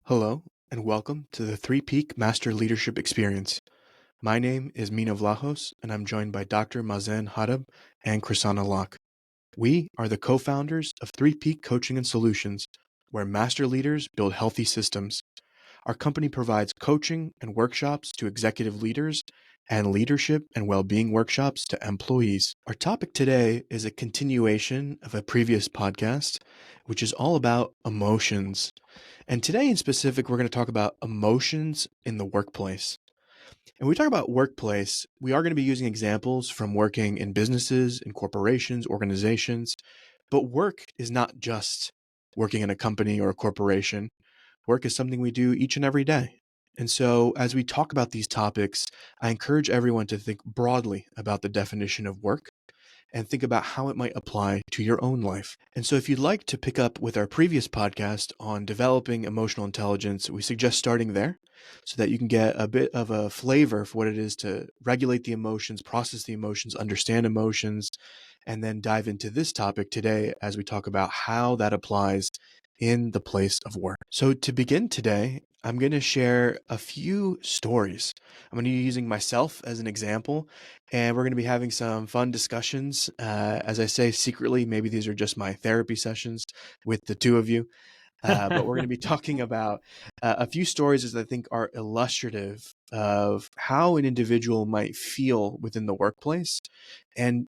Hello, and welcome to the Three Peak Master Leadership Experience. My name is Mina Vlahos, and I'm joined by Dr. Mazen Hadab and Chrisana Locke. We are the co-founders of Three Peak Coaching and Solutions, where master leaders build healthy systems. Our company provides coaching and workshops to executive leaders and leadership and well-being workshops to employees. Our topic today is a continuation of a previous podcast, which is all about emotions. And today in specific, we're going to talk about emotions in the workplace. And when we talk about workplace, we are going to be using examples from working in businesses, in corporations, organizations. But work is not just working in a company or a corporation. Work is something we do each and every day. And so as we talk about these topics, I encourage everyone to think broadly about the definition of work and think about how it might apply to your own life. And so if you'd like to pick up with our previous podcast on developing emotional intelligence, we suggest starting there so that you can get a bit of a flavor for what it is to regulate the emotions, process the emotions, understand emotions, and then dive into this topic today as we talk about how that applies in the place of work. So to begin today, I'm going to share a few stories. I'm going to be using myself as an example, and we're going to be having some fun discussions. As I say secretly, maybe these are just my therapy sessions with the two of you. But we're going to be talking about a few stories that I think are illustrative of how an individual might feel within the workplace and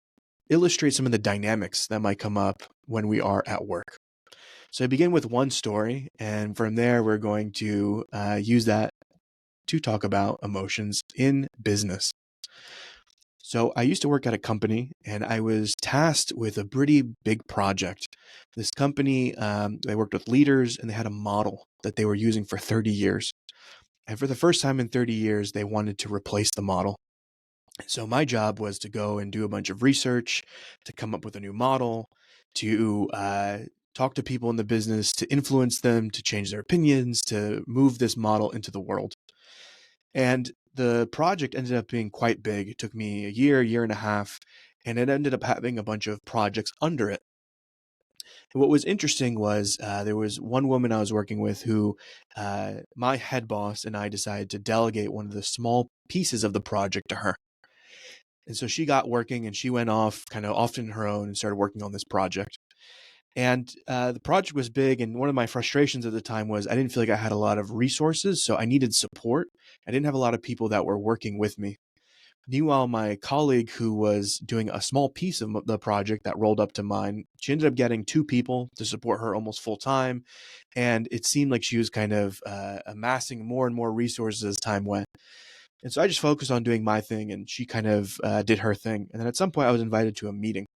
illustrate some of the dynamics that might come up when we are at work. So I begin with one story, and from there, we're going to use that to talk about emotions in business. So I used to work at a company, and I was tasked with a pretty big project. This company, they worked with leaders, and they had a model that they were using for 30 years. And for the first time in 30 years, they wanted to replace the model. So my job was to go and do a bunch of research, to come up with a new model, to talk to people in the business, to influence them, to change their opinions, to move this model into the world. And the project ended up being quite big. It took me a year and a half, and it ended up having a bunch of projects under it. And what was interesting was there was one woman I was working with who my head boss and I decided to delegate one of the small pieces of the project to her. And so she got working and she went off kind of off on her own and started working on this project. And the project was big. And one of my frustrations at the time was I didn't feel like I had a lot of resources. So I needed support. I didn't have a lot of people that were working with me. Meanwhile, my colleague who was doing a small piece of the project that rolled up to mine, she ended up getting two people to support her almost full time. And it seemed like she was kind of amassing more and more resources as time went. And so I just focused on doing my thing, and she kind of did her thing. And then at some point, I was invited to a meeting.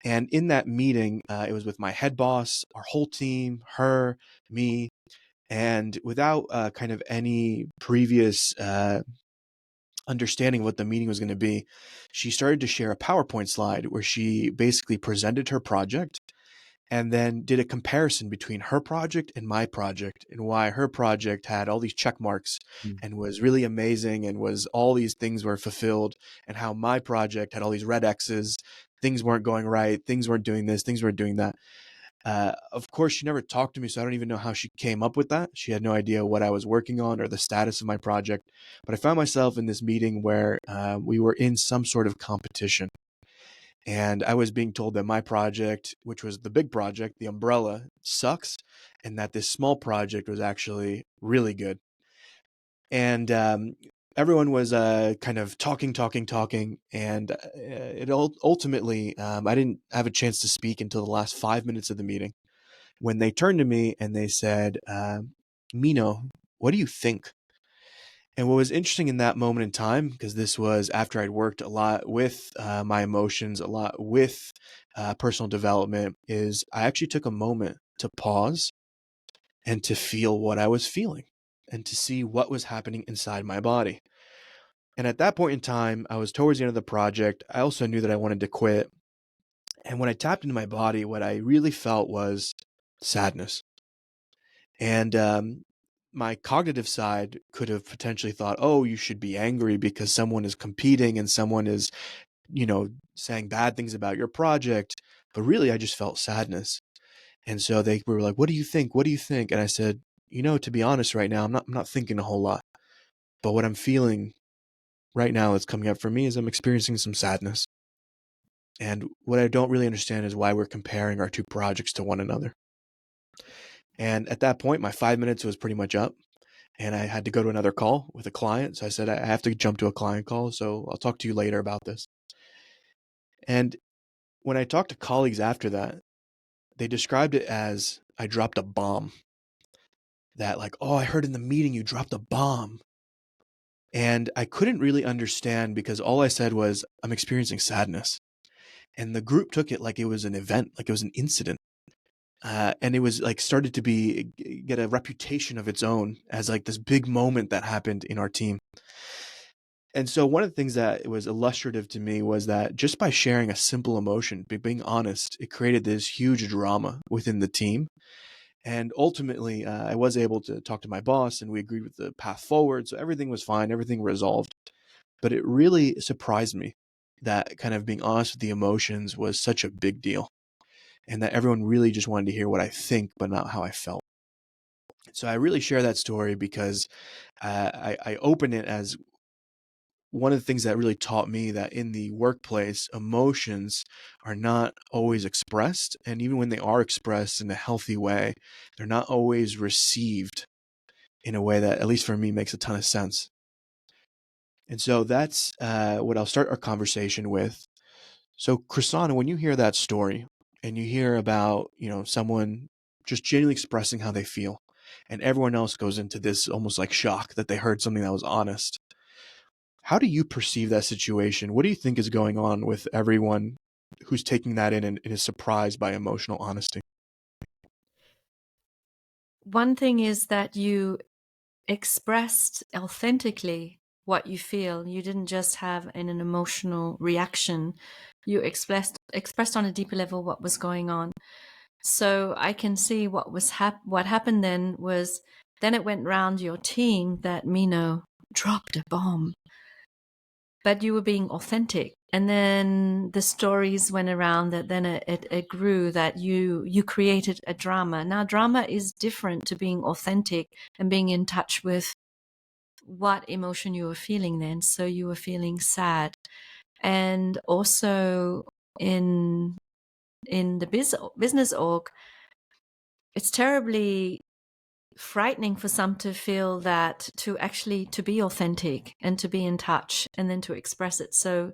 And in that meeting, it was with my head boss, our whole team, her, me. And without kind of any previous understanding of what the meeting was going to be, she started to share a PowerPoint slide where she basically presented her project and then did a comparison between her project and my project and why her project had all these check marks and was really amazing and was all these things were fulfilled, and how my project had all these red X's, things weren't going right, things weren't doing this, things weren't doing that. Of course, she never talked to me, so I don't even know how she came up with that. She had no idea what I was working on or the status of my project. But I found myself in this meeting where we were in some sort of competition. And I was being told that my project, which was the big project, the umbrella, sucks, and that this small project was actually really good. And everyone was kind of talking, and it ultimately, I didn't have a chance to speak until the last 5 minutes of the meeting when they turned to me and they said, Mino, what do you think? And what was interesting in that moment in time, because this was after I'd worked a lot with my emotions, a lot with personal development, is I actually took a moment to pause and to feel what I was feeling and to see what was happening inside my body. And at that point in time, I was towards the end of the project. I also knew that I wanted to quit. And when I tapped into my body, what I really felt was sadness. And my cognitive side could have potentially thought, oh, you should be angry because someone is competing and someone is, saying bad things about your project. But really, I just felt sadness. And so they were like, what do you think? What do you think? And I said, to be honest right now, I'm not thinking a whole lot. But what I'm feeling right now that's coming up for me is I'm experiencing some sadness. And what I don't really understand is why we're comparing our two projects to one another. And at that point, my 5 minutes was pretty much up, and I had to go to another call with a client. So I said, I have to jump to a client call. So I'll talk to you later about this. And when I talked to colleagues after that, they described it as I dropped a bomb. That, like, oh, I heard in the meeting you dropped a bomb. And I couldn't really understand because all I said was, I'm experiencing sadness. And the group took it like it was an event, like it was an incident. And it was like started to get a reputation of its own as like this big moment that happened in our team. And so one of the things that was illustrative to me was that just by sharing a simple emotion, being honest, it created this huge drama within the team. And ultimately, I was able to talk to my boss and we agreed with the path forward. So everything was fine, everything resolved. But it really surprised me that kind of being honest with the emotions was such a big deal and that everyone really just wanted to hear what I think, but not how I felt. So I really share that story because I open it as one of the things that really taught me that in the workplace, emotions are not always expressed. And even when they are expressed in a healthy way, they're not always received in a way that, at least for me, makes a ton of sense. And so that's what I'll start our conversation with. So, Chrisana, when you hear that story and you hear about, someone just genuinely expressing how they feel, and everyone else goes into this almost like shock that they heard something that was honest, how do you perceive that situation? What do you think is going on with everyone who's taking that in and is surprised by emotional honesty? One thing is that you expressed authentically what you feel. You didn't just have an emotional reaction. You expressed on a deeper level what was going on. So I can see what happened then was then it went round your team that Mino dropped a bomb, but you were being authentic. And then the stories went around that then it grew that you created a drama. Now drama is different to being authentic and being in touch with what emotion you were feeling then. So you were feeling sad. And also in the business org, it's terribly frightening for some to feel that to be authentic and to be in touch and then to express it. So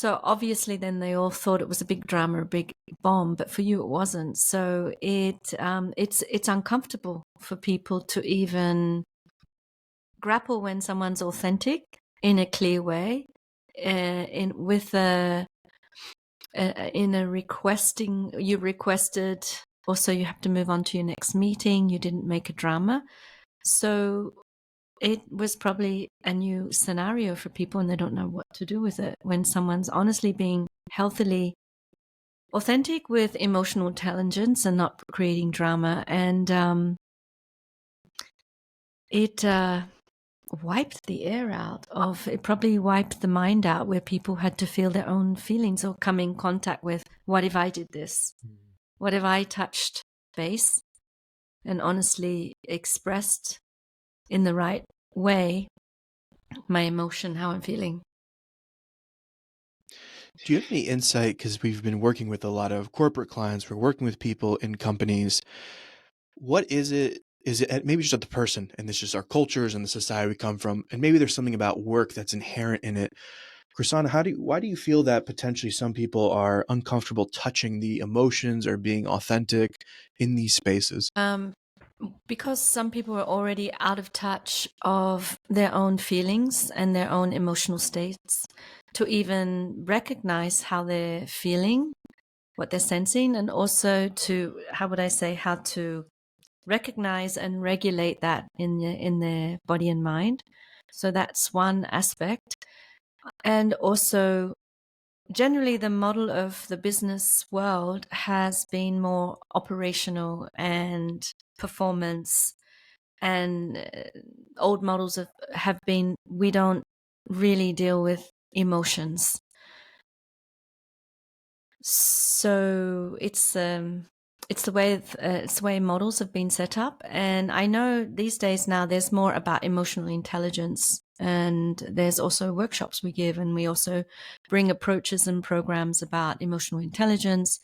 obviously then they all thought it was a big drama, a big bomb, but for you it wasn't. So it's uncomfortable for people to even grapple when someone's authentic in a clear way, in a requesting. You requested, also you have to move on to your next meeting. You didn't make a drama, so it was probably a new scenario for people, and they don't know what to do with it when someone's honestly being healthily authentic with emotional intelligence and not creating drama. And it wiped the air out of it, probably wiped the mind out, where people had to feel their own feelings or come in contact with, what if I did this? What if I touched base and honestly expressed in the right way my emotion, how I'm feeling? Do you have any insight? Because we've been working with a lot of corporate clients, we're working with people in companies. What is it? Is it maybe just at the person and it's just our cultures and the society we come from? And maybe there's something about work that's inherent in it. Chrisana, why do you feel that potentially some people are uncomfortable touching the emotions or being authentic in these spaces? Because some people are already out of touch of their own feelings and their own emotional states to even recognize how they're feeling, what they're sensing, and also to, how would I say, how to recognize and regulate that in their body and mind. So that's one aspect. And also, generally, the model of the business world has been more operational and performance, and old models have been, we don't really deal with emotions. So it's it's the way models have been set up. And I know these days now there's more about emotional intelligence, and there's also workshops we give, and we also bring approaches and programs about emotional intelligence,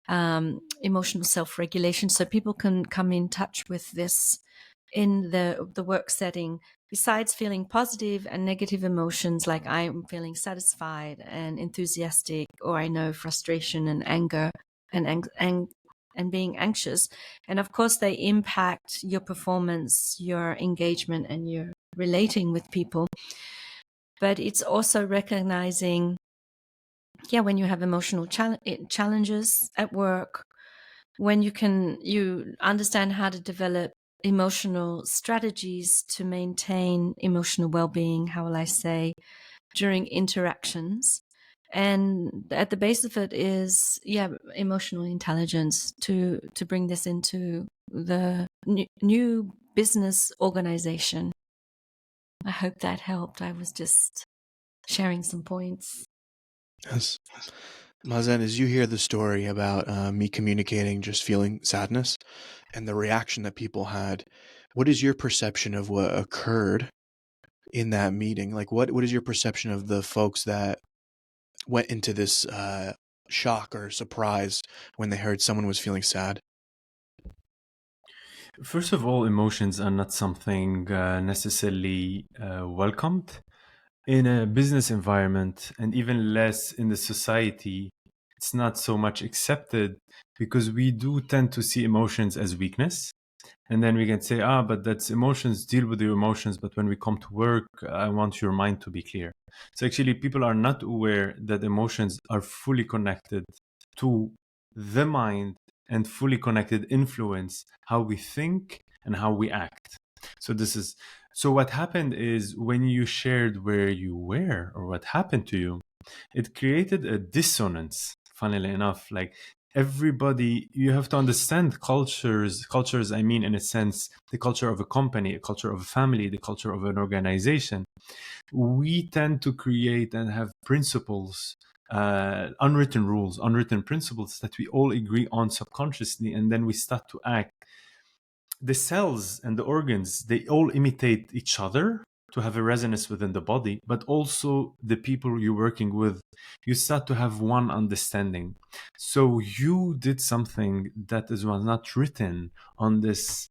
emotional self-regulation, so people can come in touch with this in the work setting. Besides feeling positive and negative emotions, like I'm feeling satisfied and enthusiastic, or I know frustration and anger and being anxious. And of course, they impact your performance, your engagement, and your relating with people. But it's also recognizing, when you have emotional challenges at work, when you understand how to develop emotional strategies to maintain emotional well-being, how will I say, during interactions. And at the base of it is, emotional intelligence to bring this into the new business organization. I hope that helped. I was just sharing some points. Yes. Mazen, as you hear the story about me communicating just feeling sadness and the reaction that people had, what is your perception of what occurred in that meeting? Like, what is your perception of the folks that went into this shock or surprise when they heard someone was feeling sad? First of all, emotions are not something necessarily welcomed in a business environment, and even less in the society. It's not so much accepted because we do tend to see emotions as weakness. And then we can say, but that's emotions, deal with your emotions. But when we come to work, I want your mind to be clear. So actually, people are not aware that emotions are fully connected to the mind and fully connected influence how we think and how we act. So what happened is when you shared where you were or what happened to you, it created a dissonance, funnily enough. Like everybody, you have to understand cultures, I mean, in a sense, the culture of a company, a culture of a family, the culture of an organization. We tend to create and have principles, unwritten rules, unwritten principles that we all agree on subconsciously, and then we start to act. The cells and the organs, they all imitate each other to have a resonance within the body, but also the people you're working with, you start to have one understanding. So you did something that was not written on this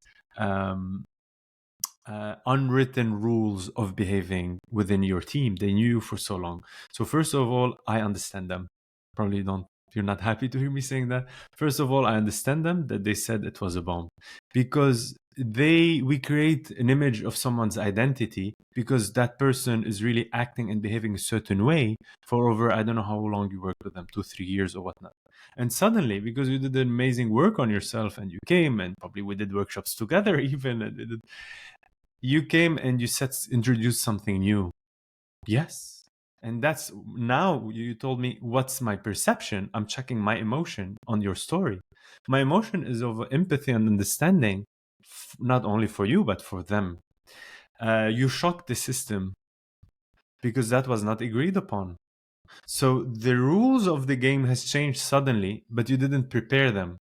unwritten rules of behaving within your team. They knew you for so long. So first of all, I understand them. Probably don't. You're not happy to hear me saying that. First of all, I understand them that they said it was a bomb, because we create an image of someone's identity because that person is really acting and behaving a certain way for over, I don't know how long you worked with them, 2-3 years or whatnot. And suddenly, because you did amazing work on yourself and you came, and probably we did workshops together even, and you came and you introduced something new. Yes. And that's now you told me what's my perception. I'm checking my emotion on your story. My emotion is of empathy and understanding, not only for you, but for them. You shocked the system because that was not agreed upon. So the rules of the game has changed suddenly, but you didn't prepare them.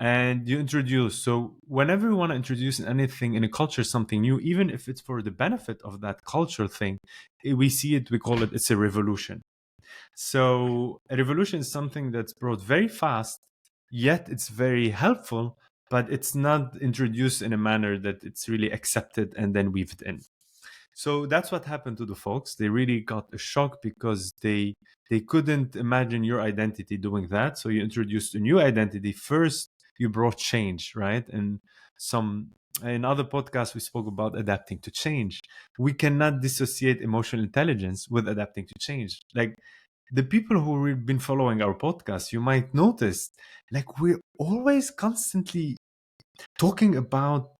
And you introduce. So whenever we want to introduce anything in a culture, something new, even if it's for the benefit of that culture thing, we see it, we call it, it's a revolution. So a revolution is something that's brought very fast, yet it's very helpful, but it's not introduced in a manner that it's really accepted and then weaved in. So that's what happened to the folks. They really got a shock because they couldn't imagine your identity doing that. So you introduced a new identity first. You brought change, right? And in other podcasts we spoke about adapting to change. We cannot dissociate emotional intelligence with adapting to change. Like the people who have been following our podcast, you might notice, like we're always constantly talking about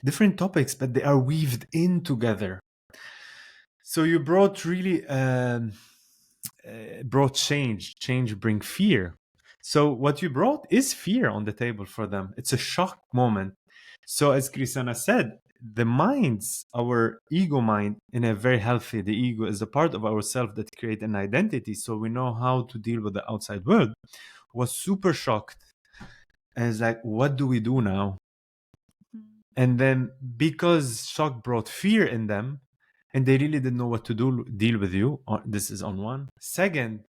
different topics, but they are weaved in together. So you brought really brought change. Change bring fear. So what you brought is fear on the table for them. It's a shock moment. So as Krisana said, the minds, our ego mind, in a very healthy, the ego is a part of ourself that create an identity. So we know how to deal with the outside world. Was super shocked And it's like, what do we do now? And then because shock brought fear in them, and they really didn't know what to deal with you. This is on one. Second,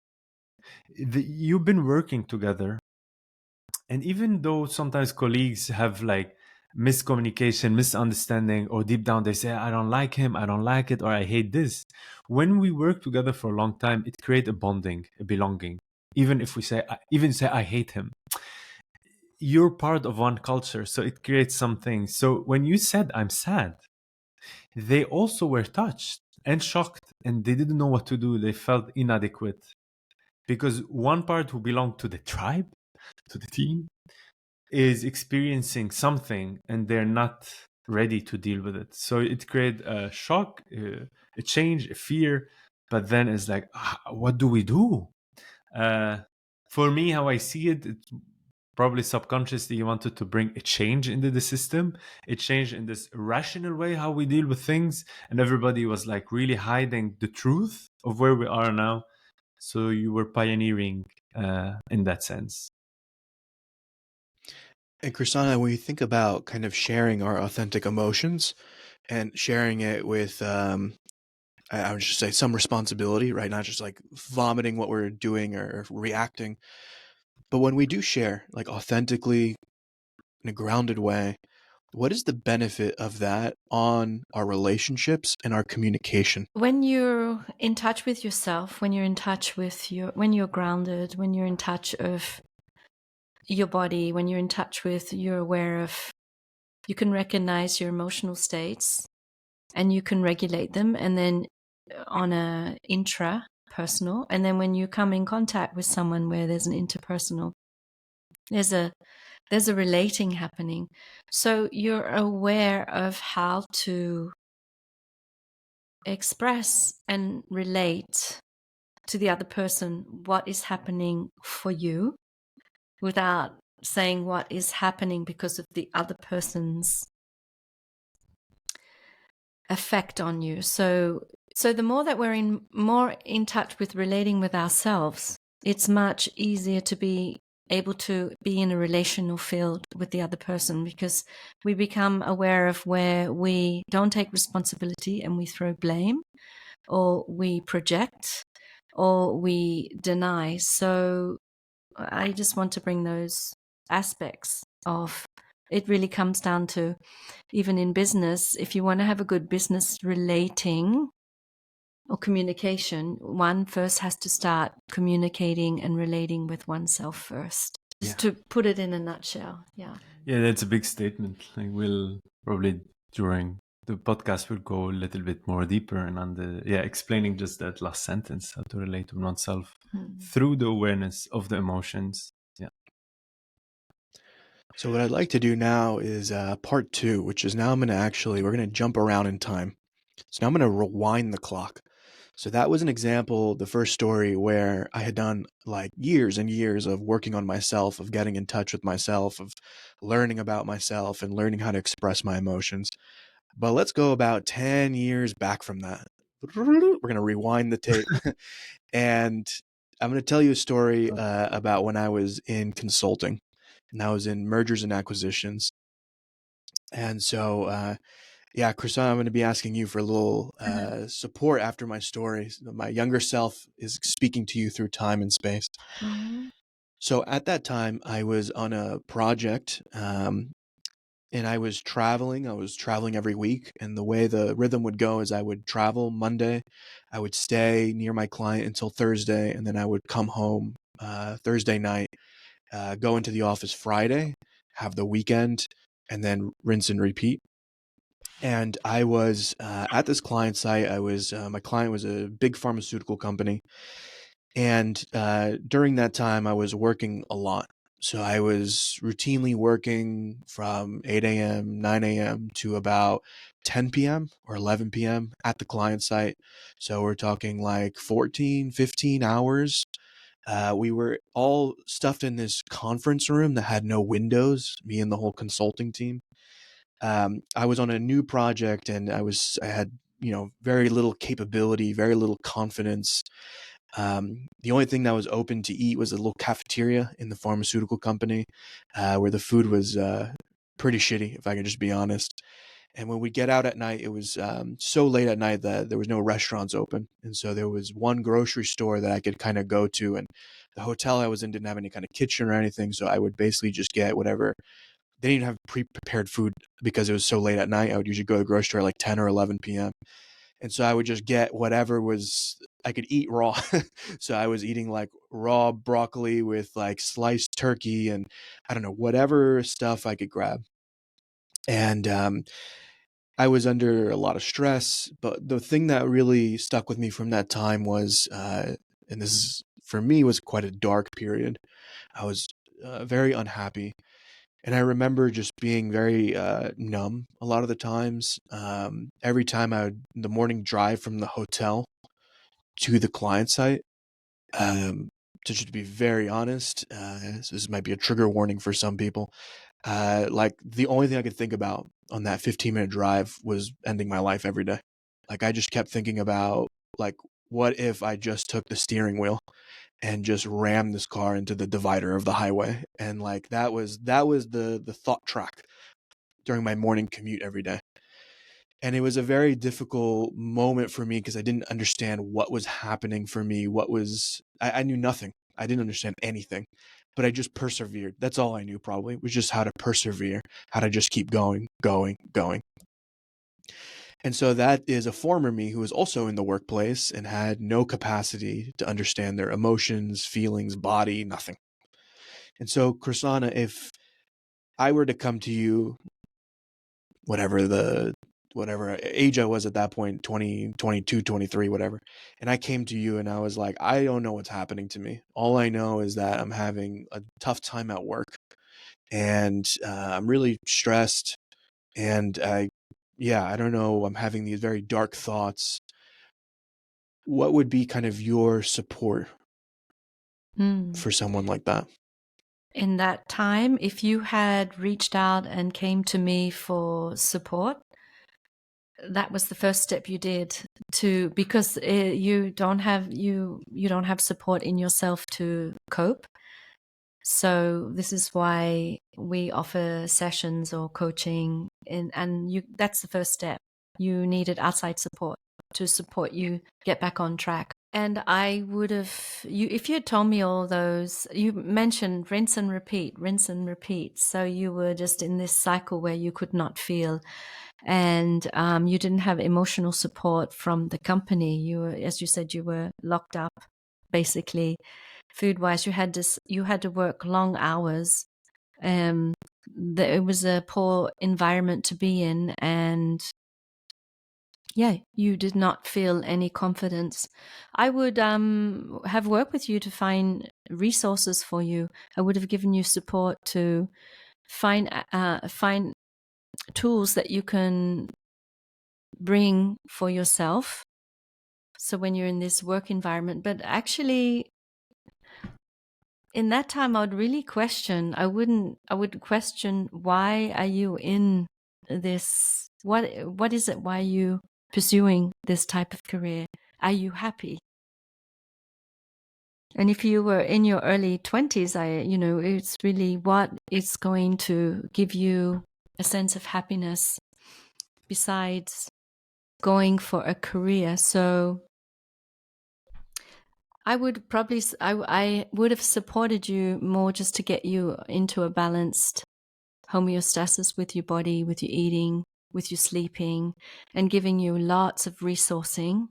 you've been working together, and even though sometimes colleagues have like miscommunication, misunderstanding, or deep down they say, I don't like him, I don't like it, or I hate this. When we work together for a long time, it creates a bonding, a belonging. Even if we say, I hate him, you're part of one culture, so it creates something. So when you said I'm sad, they also were touched and shocked, and they didn't know what to do. They felt inadequate because one part who belonged to the tribe, to the team, is experiencing something and they're not ready to deal with it. So it created a shock, a change, a fear, but then it's like, what do we do? For me, how I see it, it's probably subconsciously you wanted to bring a change into the system, a change in this rational way how we deal with things, and everybody was like really hiding the truth of where we are now. So you were pioneering in that sense. And Chrisana, when you think about kind of sharing our authentic emotions and sharing it with, I would just say some responsibility, right? Not just like vomiting what we're doing or reacting, but when we do share like authentically in a grounded way, what is the benefit of that on our relationships and our communication? When you're in touch with yourself, when you're in touch with when you're grounded, when you're in touch of your body, when you're in touch with, you're aware of, you can recognize your emotional states and you can regulate them. And then on a intra-personal, and then when you come in contact with someone where there's an interpersonal, there's a relating happening. So you're aware of how to express and relate to the other person what is happening for you without saying what is happening because of the other person's effect on you. So the more that we're more in touch with relating with ourselves, it's much easier to be able to be in a relational field with the other person, because we become aware of where we don't take responsibility and we throw blame, or we project, or we deny. So I just want to bring those aspects of it. Really comes down to, even in business, if you want to have a good business relating or communication, one first has to start communicating and relating with oneself first. Just to put it in a nutshell. Yeah, That's a big statement. Like, we'll probably during the podcast we'll go a little bit more deeper and on the explaining just that last sentence, how to relate to oneself through the awareness of the emotions. So what I'd like to do now is part 2, which is now we're going to jump around in time. So now I'm going to rewind the clock. So that was an example, the first story, where I had done like years and years of working on myself, of getting in touch with myself, of learning about myself and learning how to express my emotions. But let's go about 10 years back from that. We're going to rewind the tape. And I'm going to tell you a story about when I was in consulting, and I was in mergers and acquisitions. And so, Chrisana, I'm going to be asking you for a little support after my story. My younger self is speaking to you through time and space. So at that time, I was on a project, and I was traveling. I was traveling every week. And the way the rhythm would go is I would travel Monday. I would stay near my client until Thursday, and then I would come home Thursday night, go into the office Friday, have the weekend, and then rinse and repeat. And I was at this client site. My client was a big pharmaceutical company. And during that time, I was working a lot. So I was routinely working from 8 a.m., 9 a.m. to about 10 p.m. or 11 p.m. at the client site. So we're talking like 14, 15 hours. We were all stuffed in this conference room that had no windows, me and the whole consulting team. I was on a new project, and I had, very little capability, very little confidence. The only thing that was open to eat was a little cafeteria in the pharmaceutical company, where the food was pretty shitty, if I can just be honest. And when we get out at night, it was so late at night that there was no restaurants open. And so there was one grocery store that I could kind of go to. And the hotel I was in didn't have any kind of kitchen or anything. So I would basically just get whatever. They didn't have pre-prepared food because it was so late at night. I would usually go to the grocery store at like 10 or 11 p.m. And so I would just get whatever was I could eat raw. So I was eating like raw broccoli with like sliced turkey and I don't know, whatever stuff I could grab. And I was under a lot of stress, but the thing that really stuck with me from that time was, and this is for me was quite a dark period. I was very unhappy, and I remember just being very numb a lot of the times. Every time I would the morning drive from the hotel to the client site. Um, to just be very honest, this might be a trigger warning for some people. Like the only thing I could think about on that 15-minute drive was ending my life every day. Like I just kept thinking about like what if I just took the steering wheel and just rammed this car into the divider of the highway, and like that was the thought track during my morning commute every day. And it was a very difficult moment for me because I didn't understand what was happening for me. I knew nothing. I didn't understand anything, but I just persevered. That's all I knew probably was just how to persevere, how to just keep going, going, going. And so that is a former me who was also in the workplace and had no capacity to understand their emotions, feelings, body, nothing. And so, Krasana, if I were to come to you, whatever the whatever age I was at that point, 20, 22, 23, whatever. And I came to you and I was like, I don't know what's happening to me. All I know is that I'm having a tough time at work and I'm really stressed. And I don't know. I'm having these very dark thoughts. What would be kind of your support Mm. for someone like that? In that time, if you had reached out and came to me for support, that was the first step you did to, because you don't have support in yourself to cope. So this is why we offer sessions or coaching, and that's the first step. You needed outside support to support you get back on track. And I would have, if you had told me all those, you mentioned rinse and repeat, rinse and repeat. So you were just in this cycle where you could not feel, and you didn't have emotional support from the company. You were, as you said, you were locked up, basically. Food wise, you had to work long hours. It was a poor environment to be in, and yeah, you did not feel any confidence. I would have worked with you to find resources for you. I would have given you support to find tools that you can bring for yourself. So when you're in this work environment, but actually in that time, I would really question. I would question, why are you in this? What is it? Why are you pursuing this type of career? Are you happy? And if you were in your early 20s, it's really what is going to give you a sense of happiness besides going for a career. So I would probably, I would have supported you more just to get you into a balanced homeostasis with your body, with your eating, with your sleeping, and giving you lots of resourcing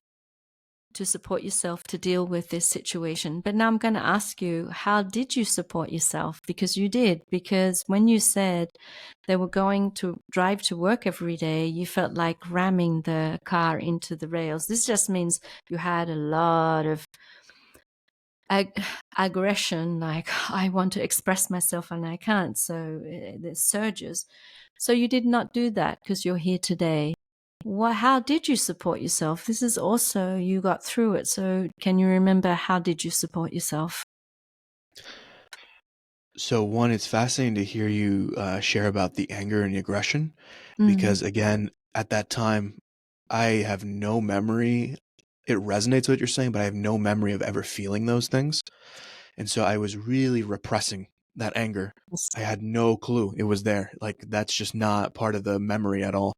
to support yourself to deal with this situation. But now I'm going to ask you, how did you support yourself? Because you did. Because when you said they were going to drive to work every day, you felt like ramming the car into the rails. This just means you had a lot of aggression, like I want to express myself and I can't, so there's surges. So you did not do that because you're here today. How did you support yourself? This is also, you got through it, so can you remember, how did you support yourself? So one, it's fascinating to hear you share about the anger and the aggression, Mm. because again, at that time, I have no memory it resonates with what you're saying, but I have no memory of ever feeling those things. And so I was really repressing that anger. I had no clue it was there. Like, that's just not part of the memory at all.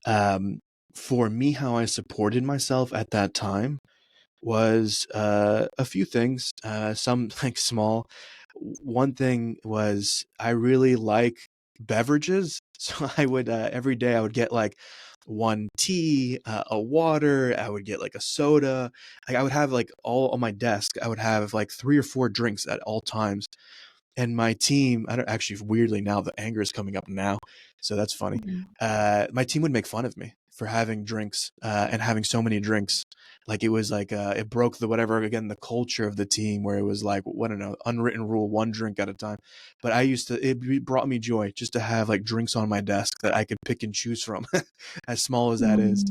Um, for me, how I supported myself at that time was a few things, some like small. One thing was I really like beverages. So I would, every day I would get like one tea, a water, I would get like a soda. Like, I would have like all on my desk, I would have like 3 or 4 drinks at all times. And my team, I don't actually, weirdly now the anger is coming up now, so that's funny. Mm. My team would make fun of me for having drinks, and having so many drinks. Like, it was like, it broke the whatever, again, the culture of the team, where it was like, I don't know, unwritten rule, one drink at a time. But it brought me joy just to have like drinks on my desk that I could pick and choose from, as small as that is.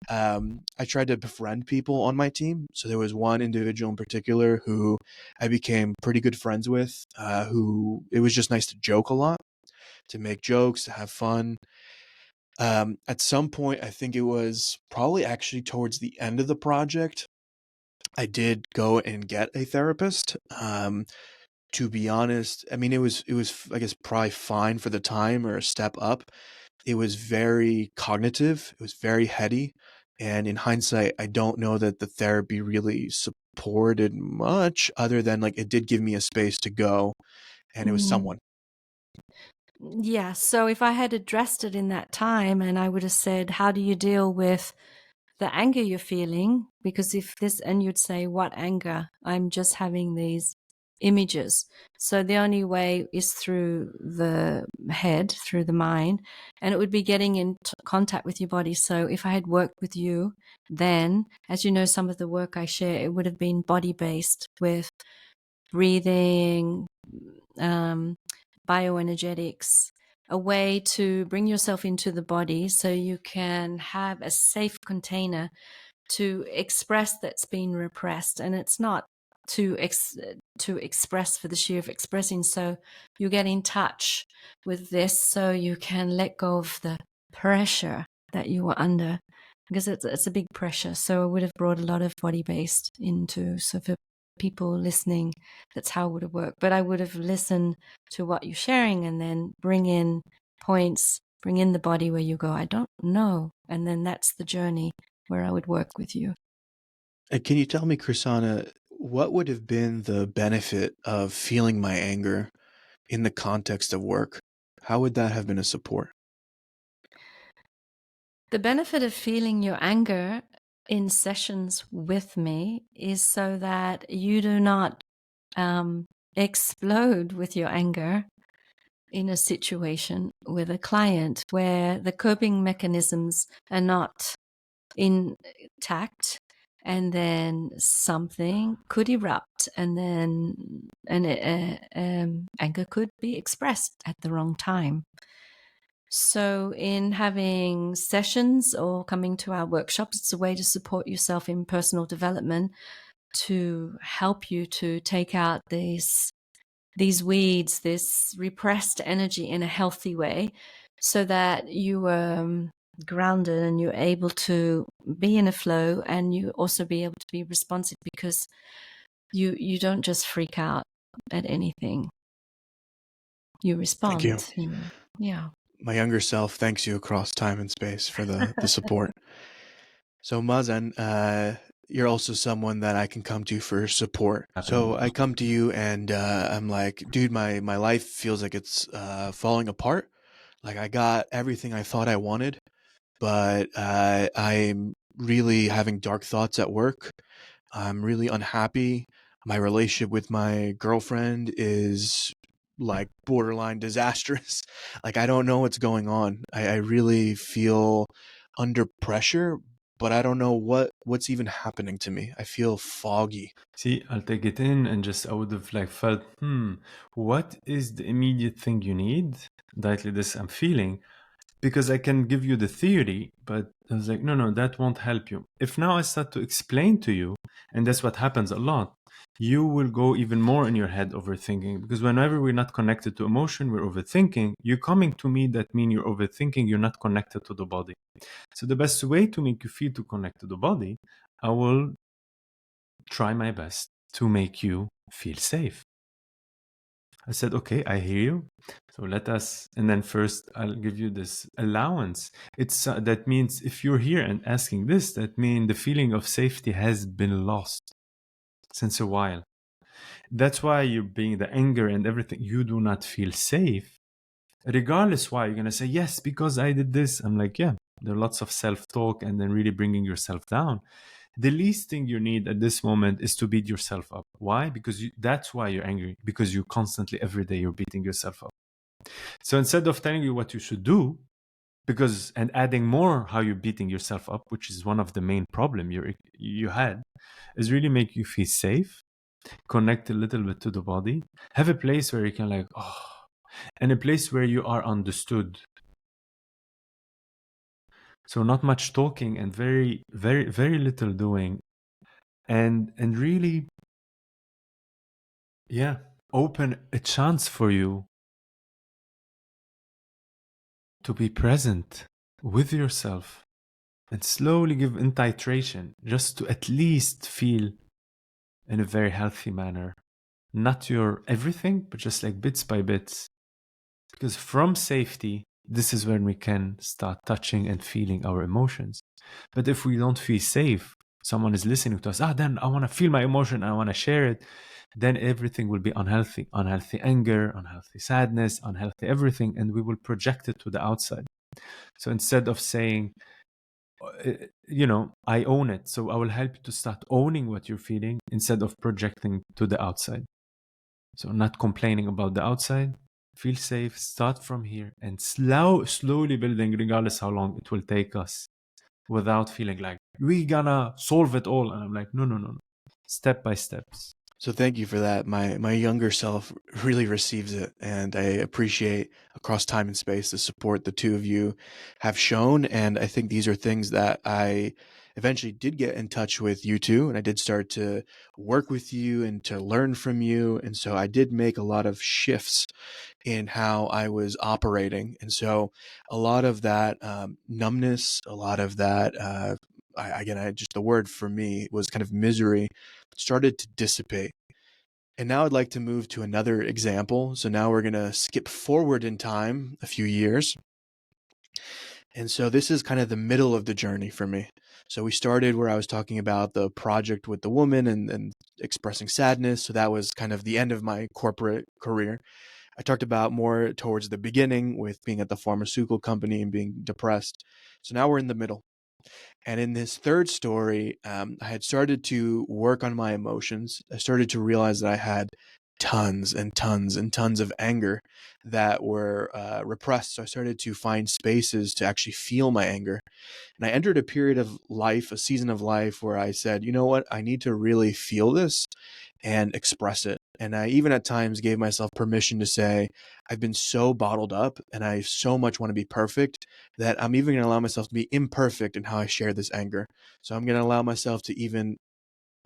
Mm. I tried to befriend people on my team. So there was one individual in particular who I became pretty good friends with, who it was just nice to joke a lot, to make jokes, to have fun. At some point, I think it was probably actually towards the end of the project, I did go and get a therapist. To be honest, I mean, it was, I guess, probably fine for the time, or a step up. It was very cognitive, it was very heady, and in hindsight, I don't know that the therapy really supported much, other than like it did give me a space to go, and it was Mm. someone. Yeah. So if I had addressed it in that time and I would have said, how do you deal with the anger you're feeling? Because if this, and you'd say, what anger? I'm just having these images. So the only way is through the head, through the mind, and it would be getting in contact with your body. So if I had worked with you, then, as you know, some of the work I share, it would have been body based, with breathing, um, bioenergetics, a way to bring yourself into the body so you can have a safe container to express that's been repressed. And it's not to express for the sheer of expressing. So you get in touch with this so you can let go of the pressure that you were under, because it's a big pressure. So I would have brought a lot of body based into, so for people listening, that's how it would have worked. But I would have listened to what you're sharing and then bring in points, bring in the body where you go, I don't know. And then that's the journey where I would work with you. And can you tell me, Chrisana, what would have been the benefit of feeling my anger in the context of work? How would that have been a support? The benefit of feeling your anger in sessions with me is so that you do not explode with your anger in a situation with a client where the coping mechanisms are not intact, and then something could erupt, and then anger could be expressed at the wrong time. So in having sessions or coming to our workshops, it's a way to support yourself in personal development, to help you to take out these weeds, this repressed energy in a healthy way, so that you are grounded and you're able to be in a flow, and you also be able to be responsive, because you don't just freak out at anything. You Thank you. respond. Yeah. My younger self thanks you across time and space for the support. So, Mazen, you're also someone that I can come to for support. So I come to you and, I'm like, dude, my life feels like it's falling apart. Like, I got everything I thought I wanted, but I'm really having dark thoughts at work. I'm really unhappy. My relationship with my girlfriend is like borderline disastrous. Like, I don't know what's going on. I really feel under pressure, but I don't know what's even happening to me. I feel foggy. See, I'll take it in and just I would have like felt, what is the immediate thing you need? Directly this I'm feeling. Because I can give you the theory, but I was like, no, that won't help you. If now I start to explain to you, and that's what happens a lot, you will go even more in your head overthinking. Because whenever we're not connected to emotion, we're overthinking. You coming to me, that means you're overthinking, you're not connected to the body. So the best way to make you feel to connect to the body, I will try my best to make you feel safe. I said, okay, I hear you. So let us, and then first I'll give you this allowance. It's that means if you're here and asking this, that means the feeling of safety has been lost since a while. That's why you're being the anger and everything. You do not feel safe. Regardless why, you're going to say, yes, because I did this. I'm like, yeah, there are lots of self-talk and then really bringing yourself down. The least thing you need at this moment is to beat yourself up. Why? Because that's why you're angry. Because you constantly, every day, you're beating yourself up. So instead of telling you what you should do, and adding more how you're beating yourself up, which is one of the main problem you had, is really make you feel safe, connect a little bit to the body, have a place where you can like, and a place where you are understood. So not much talking and very, very, very little doing, and really, yeah, open a chance for you to be present with yourself and slowly give in titration just to at least feel in a very healthy manner. Not your everything, but just like bits by bits. Because from safety, this is when we can start touching and feeling our emotions. But if we don't feel safe, someone is listening to us, then I want to feel my emotion, I want to share it, then everything will be unhealthy. Unhealthy anger, unhealthy sadness, unhealthy everything, and we will project it to the outside. So instead of saying, I own it, so I will help you to start owning what you're feeling instead of projecting to the outside. So not complaining about the outside, feel safe, start from here, and slowly building, regardless how long it will take us, without feeling like we gonna solve it all. And I'm like, no. Step by steps. So thank you for that. My younger self really receives it, and I appreciate across time and space the support the two of you have shown. And I think these are things that I eventually did get in touch with you two, and I did start to work with you and to learn from you. And so I did make a lot of shifts in how I was operating. And so a lot of that numbness, a lot of that, just the word for me was kind of misery, started to dissipate. And now I'd like to move to another example. So now we're going to skip forward in time a few years. And so this is kind of the middle of the journey for me. So we started where I was talking about the project with the woman and expressing sadness. So that was kind of the end of my corporate career. I talked about more towards the beginning with being at the pharmaceutical company and being depressed. So now we're in the middle. And in this third story, I had started to work on my emotions. I started to realize that I had tons and tons and tons of anger that were repressed. So I started to find spaces to actually feel my anger. And I entered a period of life, a season of life where I said, you know what, I need to really feel this and express it. And I even at times gave myself permission to say, I've been so bottled up and I so much want to be perfect that I'm even going to allow myself to be imperfect in how I share this anger. So I'm going to allow myself to even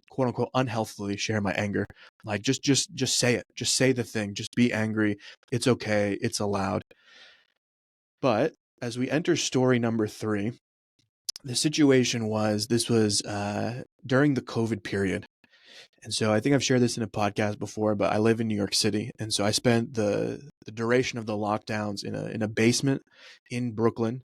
quote unquote unhealthily share my anger. Like just say it. Just say the thing. Just be angry. It's okay. It's allowed. But as we enter story number 3, the situation was this was during the COVID period. And so I think I've shared this in a podcast before, but I live in New York City. And so I spent the duration of the lockdowns in a basement in Brooklyn.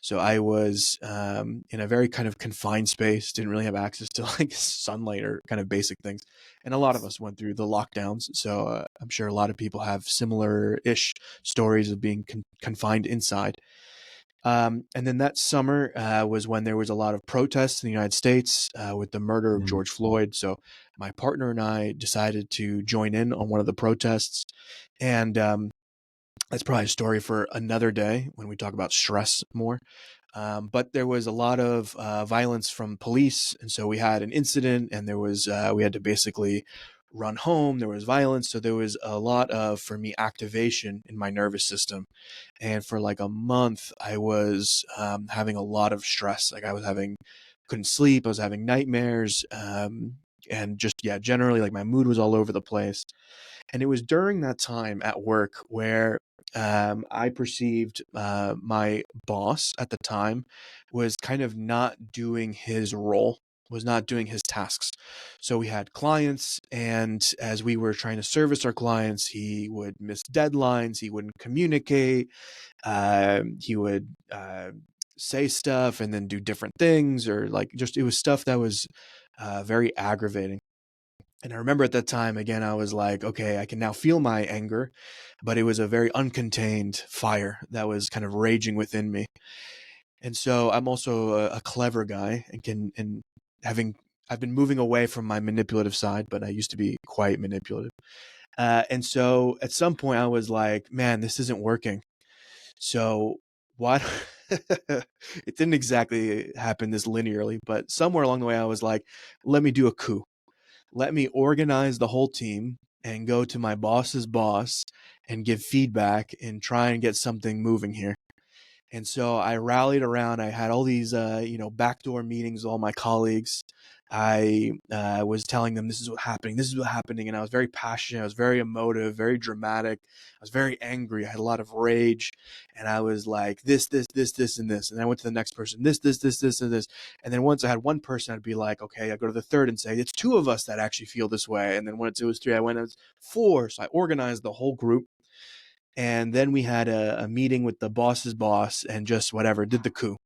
So I was in a very kind of confined space, didn't really have access to like sunlight or kind of basic things. And a lot of us went through the lockdowns. So I'm sure a lot of people have similar-ish stories of being confined inside. And then that summer was when there was a lot of protests in the United States with the murder of Mm. George Floyd. So my partner and I decided to join in on one of the protests. And that's probably a story for another day when we talk about stress more. But there was a lot of violence from police. And so we had an incident and there was, we had to basically run home. There was violence. So there was a lot of, for me, activation in my nervous system. And for like a month, I was having a lot of stress. Like I was couldn't sleep. I was having nightmares. And just, yeah, generally like my mood was all over the place. And it was during that time at work where I perceived my boss at the time was kind of not doing his role. was not doing his tasks. So we had clients, and as we were trying to service our clients, he would miss deadlines, he wouldn't communicate, he would say stuff and then do different things, or like just it was stuff that was very aggravating. And I remember at that time, again, I was like, okay, I can now feel my anger, but it was a very uncontained fire that was kind of raging within me. And so I'm also a clever guy, and having I've been moving away from my manipulative side, but I used to be quite manipulative. And so at some point I was like, man, this isn't working. So what? It didn't exactly happen this linearly, but somewhere along the way I was like, let me do a coup. Let me organize the whole team and go to my boss's boss and give feedback and try and get something moving here. And so I rallied around. I had all these, backdoor meetings with all my colleagues. I was telling them, this is what's happening. This is what's happening. And I was very passionate. I was very emotive, very dramatic. I was very angry. I had a lot of rage. And I was like, this, and this. And then I went to the next person, this, and this. And then once I had one person, I'd be like, okay, I go to the third and say, it's two of us that actually feel this way. And then when it was three, I went, it's four. So I organized the whole group. And then we had a meeting with the boss's boss and just whatever, did the coup.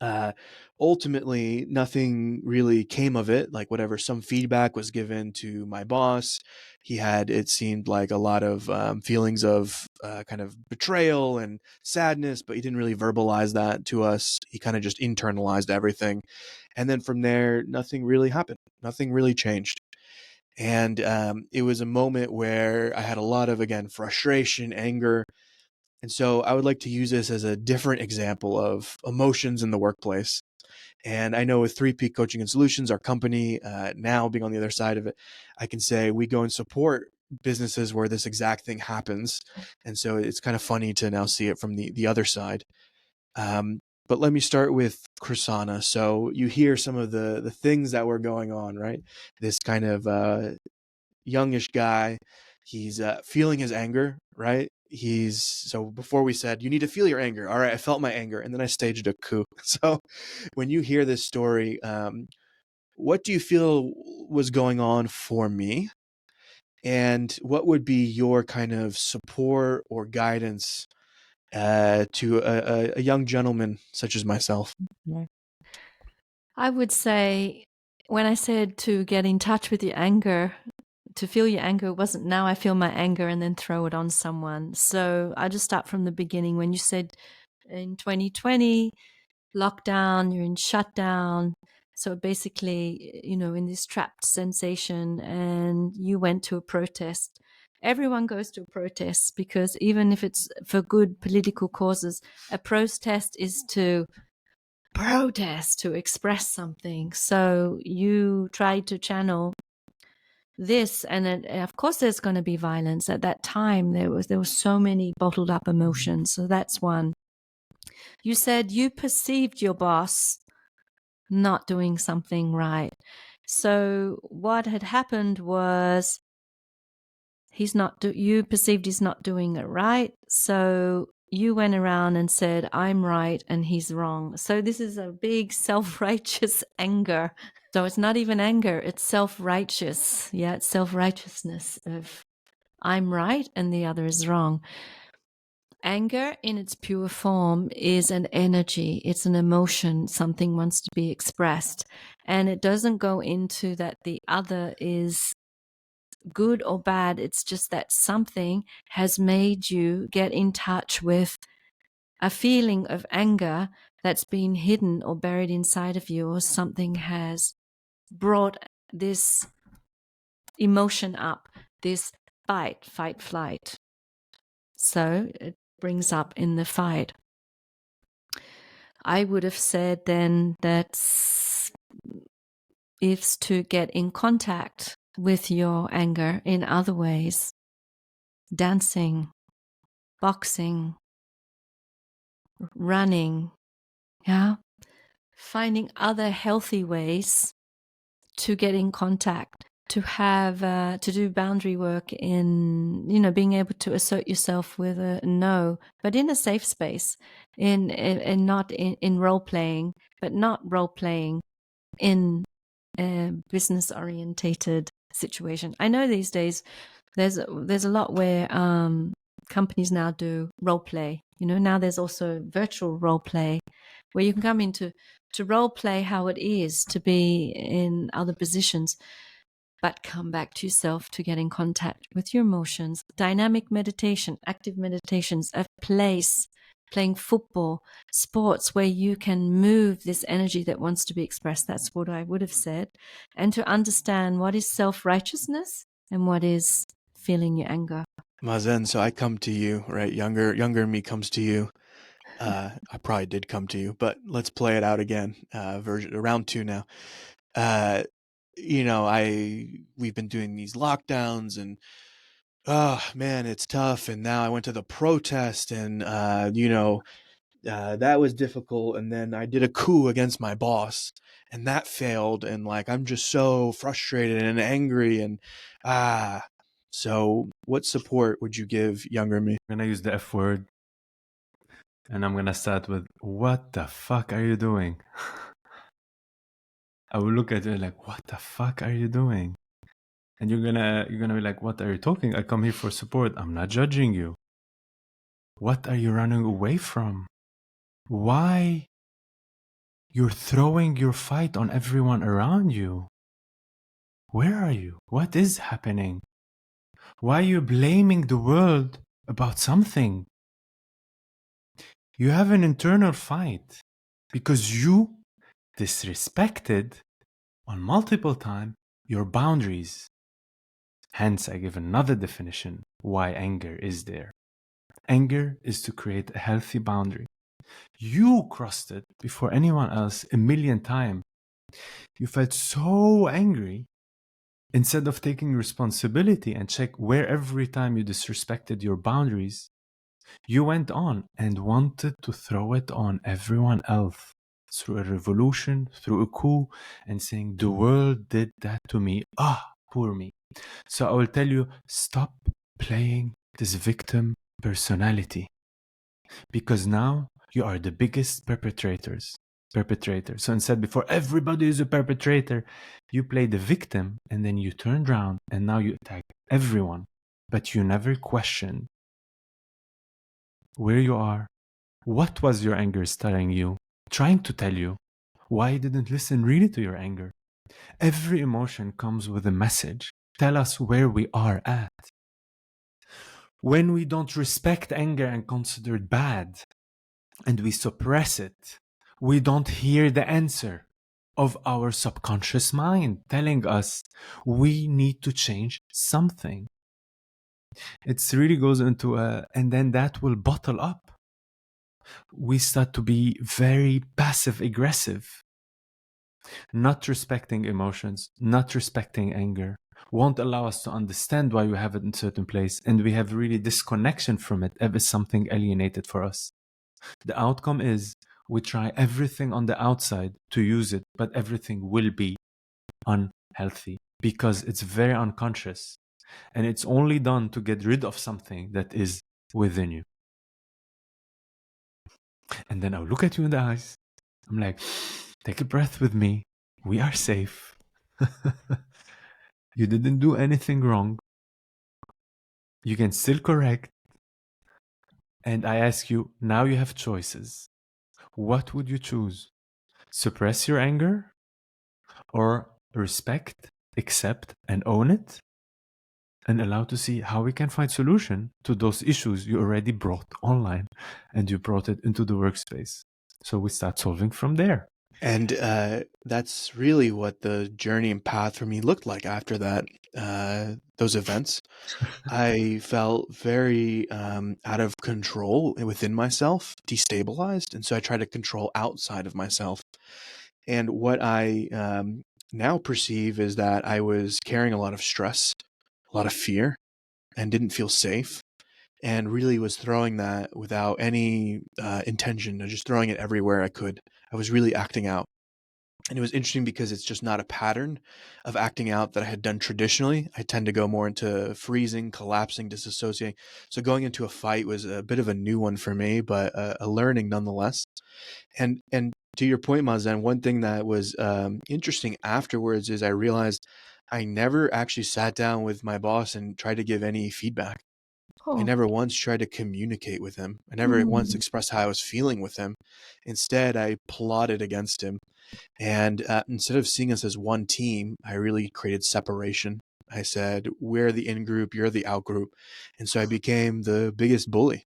Uh, Ultimately, nothing really came of it. Like whatever, some feedback was given to my boss. He had, it seemed like, a lot of feelings of kind of betrayal and sadness, but he didn't really verbalize that to us. He kind of just internalized everything. And then from there, nothing really happened. Nothing really changed. And it was a moment where I had a lot of, again, frustration, anger. And so I would like to use this as a different example of emotions in the workplace. And I know with 3P Coaching and Solutions, our company, now being on the other side of it, I can say we go and support businesses where this exact thing happens. And so it's kind of funny to now see it from the other side. But let me start with Krisanna. So you hear some of the things that were going on, right? This kind of youngish guy. He's feeling his anger, right? So before we said, you need to feel your anger. All right, I felt my anger, and then I staged a coup. So when you hear this story, what do you feel was going on for me? And what would be your kind of support or guidance to a young gentleman such as myself? I would say when I said to get in touch with your anger, to feel your anger, it wasn't now I feel my anger and then throw it on someone. So I just start from the beginning. When you said in 2020, lockdown, you're in shutdown. So basically, in this trapped sensation, and you went to a protest. Everyone goes to a protest because even if it's for good political causes, a protest is to protest, to express something. So you try to channel this, and of course there's going to be violence. At that time there was so many bottled up emotions. So that's one. You said you perceived your boss not doing something right. So what had happened was you perceived he's not doing it right. So you went around and said, I'm right and he's wrong. So this is a big self-righteous anger. So it's not even anger, it's self-righteous. Yeah, it's self-righteousness of I'm right and the other is wrong. Anger in its pure form is an energy. It's an emotion. Something wants to be expressed. And it doesn't go into that the other is good or bad. It's just that something has made you get in touch with a feeling of anger that's been hidden or buried inside of you, or something has brought this emotion up, this fight, flight. So it brings up in the fight. I would have said then that is to get in contact with your anger in other ways. Dancing, boxing, running, yeah. Finding other healthy ways to get in contact, to have, to do boundary work in, being able to assert yourself with a no, but in a safe space, in not in role playing, but not role playing in a business orientated situation. I know these days there's a lot where companies now do role play. Now there's also virtual role play where you can come into to role play how it is to be in other positions, but come back to yourself to get in contact with your emotions. Dynamic meditation, active meditations, a place, playing football, sports where you can move this energy that wants to be expressed. That's what I would have said. And to understand what is self-righteousness and what is feeling your anger. Mazen, so I come to you, right? Younger me comes to you. I probably did come to you, but let's play it out again. Round 2 now. We've been doing these lockdowns, and oh man, it's tough. And now I went to the protest, and that was difficult. And then I did a coup against my boss, and that failed. And like I'm just so frustrated and angry, and So, what support would you give younger me? I'm gonna use the F word, and I'm gonna start with, "What the fuck are you doing?" I will look at you like, "What the fuck are you doing?" And you're gonna be like, "What are you talking? I come here for support. I'm not judging you. What are you running away from? Why you're throwing your fight on everyone around you? Where are you? What is happening? Why are you blaming the world about something? You have an internal fight because you disrespected on multiple times your boundaries. Hence, I give another definition why anger is there. Anger is to create a healthy boundary. You crossed it before anyone else 1,000,000 times. You felt so angry. Instead of taking responsibility and check where every time you disrespected your boundaries, you went on and wanted to throw it on everyone else through a revolution, through a coup, and saying, the world did that to me. Poor me. So I will tell you, stop playing this victim personality, because now you are the biggest perpetrator. So instead, before everybody is a perpetrator, you play the victim, and then you turned around and now you attack everyone, but you never question where you are. What was your anger trying to tell you? Why you didn't listen really to your anger? Every emotion comes with a message. Tell us where we are at. When we don't respect anger and consider it bad, and we suppress it, we don't hear the answer of our subconscious mind telling us we need to change something. It really goes into and then that will bottle up. We start to be very passive aggressive, not respecting emotions, not respecting anger, won't allow us to understand why we have it in a certain place, and we have really disconnection from it if it's something alienated for us. The outcome is we try everything on the outside to use it, but everything will be unhealthy because it's very unconscious, and it's only done to get rid of something that is within you. And then I'll look at you in the eyes. I'm like, take a breath with me. We are safe. You didn't do anything wrong. You can still correct. And I ask you, now you have choices. What would you choose? Suppress your anger, or respect, accept, and own it, and allow to see how we can find solution to those issues you already brought online and you brought it into the workspace. So we start solving from there. And that's really what the journey and path for me looked like after that, those events. I felt very out of control within myself, destabilized, and so I tried to control outside of myself. And what I now perceive is that I was carrying a lot of stress, a lot of fear, and didn't feel safe, and really was throwing that without any intention, just throwing it everywhere I could. I was really acting out. And it was interesting because it's just not a pattern of acting out that I had done traditionally. I tend to go more into freezing, collapsing, disassociating. So going into a fight was a bit of a new one for me, but a learning nonetheless. And to your point, Mazen, one thing that was interesting afterwards is I realized I never actually sat down with my boss and tried to give any feedback. I Oh. never once tried to communicate with him. I never once Mm. expressed how I was feeling with him. Instead, I plotted against him. And instead of seeing us as one team, I really created separation. I said, we're the in group, you're the out group. And so I became the biggest bully.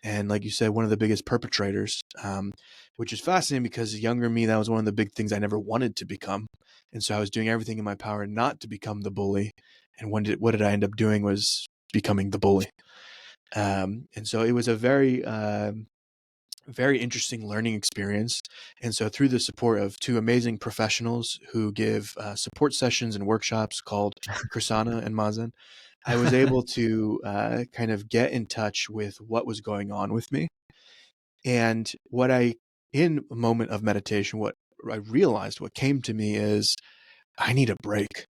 And like you said, one of the biggest perpetrators, which is fascinating because younger me, that was one of the big things I never wanted to become. And so I was doing everything in my power not to become the bully. And what did I end up doing was becoming the bully. And so it was a very interesting learning experience. And so through the support of two amazing professionals who give support sessions and workshops called Krisana and Mazen, I was able to kind of get in touch with what was going on with me. And in a moment of meditation, what I realized, what came to me is I need a break.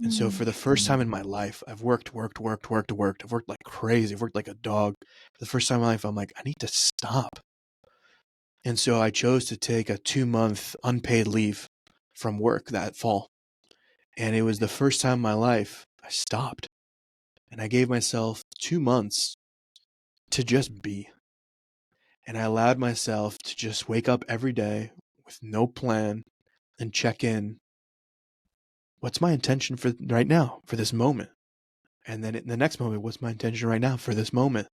And so for Mm. the first time in my life, I've worked, worked, worked, worked, worked. I've worked like crazy. I've worked like a dog. For the first time in my life, I'm like, I need to stop. And so I chose to take a 2-month unpaid leave from work that fall. And it was the first time in my life I stopped. And I gave myself 2 months to just be. And I allowed myself to just wake up every day with no plan and check in. What's my intention for right now, for this moment? And then in the next moment, what's my intention right now for this moment?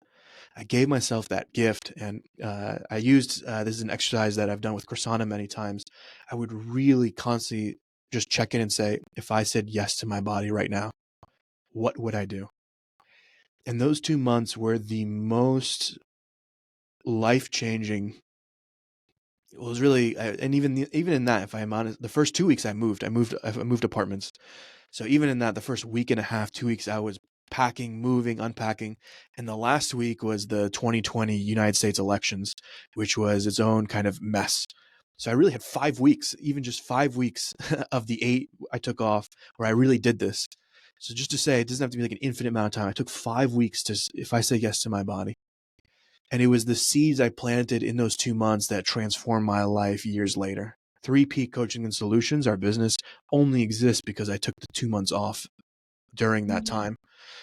I gave myself that gift, and I used this is an exercise that I've done with Krasana many times. I would really constantly just check in and say, if I said yes to my body right now, what would I do? And those 2 months were the most life changing. It was really, and even in that, if I'm honest, the first 2 weeks I moved apartments. So even in that, the first week and a half, 2 weeks, I was packing, moving, unpacking. And the last week was the 2020 United States elections, which was its own kind of mess. So I really had 5 weeks, even just 5 weeks of the 8 I took off where I really did this. So just to say, it doesn't have to be like an infinite amount of time. I took 5 weeks to, if I say yes to my body. And it was the seeds I planted in those 2 months that transformed my life years later. 3P Coaching and Solutions, our business, only exists because I took the 2 months off during that Mm. time.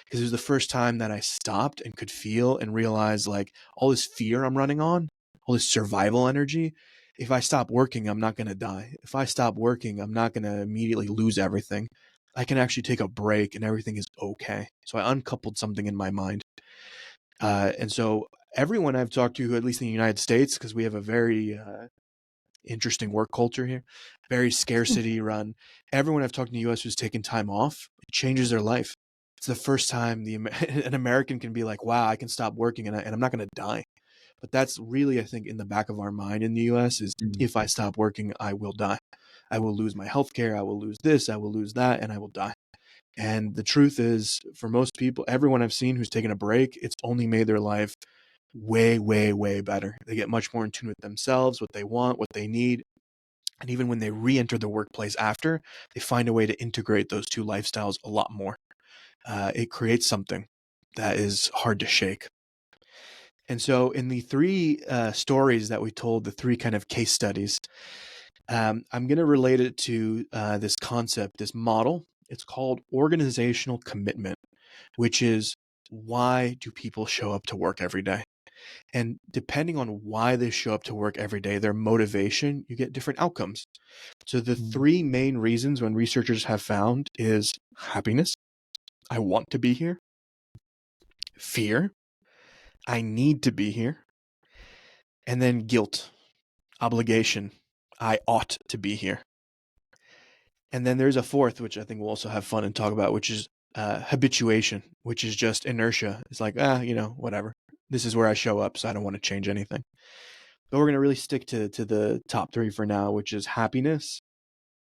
Because it was the first time that I stopped and could feel and realize like all this fear I'm running on, all this survival energy. If I stop working, I'm not going to die. If I stop working, I'm not going to immediately lose everything. I can actually take a break and everything is okay. So I uncoupled something in my mind. And so everyone I've talked to, at least in the United States, because we have a very interesting work culture here, very scarcity run. Everyone I've talked to in the US who's taken time off, it changes their life. It's the first time an American can be like, wow, I can stop working and I'm not going to die. But that's really, I think, in the back of our mind in the US is Mm. if I stop working, I will die. I will lose my health care. I will lose this. I will lose that. And I will die. And the truth is, for most people, everyone I've seen who's taken a break, it's only made their life way, way, way better. They get much more in tune with themselves, what they want, what they need. And even when they re enter the workplace after, they find a way to integrate those two lifestyles a lot more. It creates something that is hard to shake. And so, in the three stories that we told, the three kind of case studies, I'm going to relate it to this concept, this model. It's called organizational commitment, which is why do people show up to work every day? And depending on why they show up to work every day, their motivation, you get different outcomes. So the Mm. three main reasons when researchers have found is happiness, I want to be here, fear, I need to be here, and then guilt, obligation, I ought to be here. And then there's a fourth, which I think we'll also have fun and talk about, which is habituation, which is just inertia. It's like, whatever. This is where I show up, so I don't want to change anything. But we're going to really stick to the top three for now, which is happiness,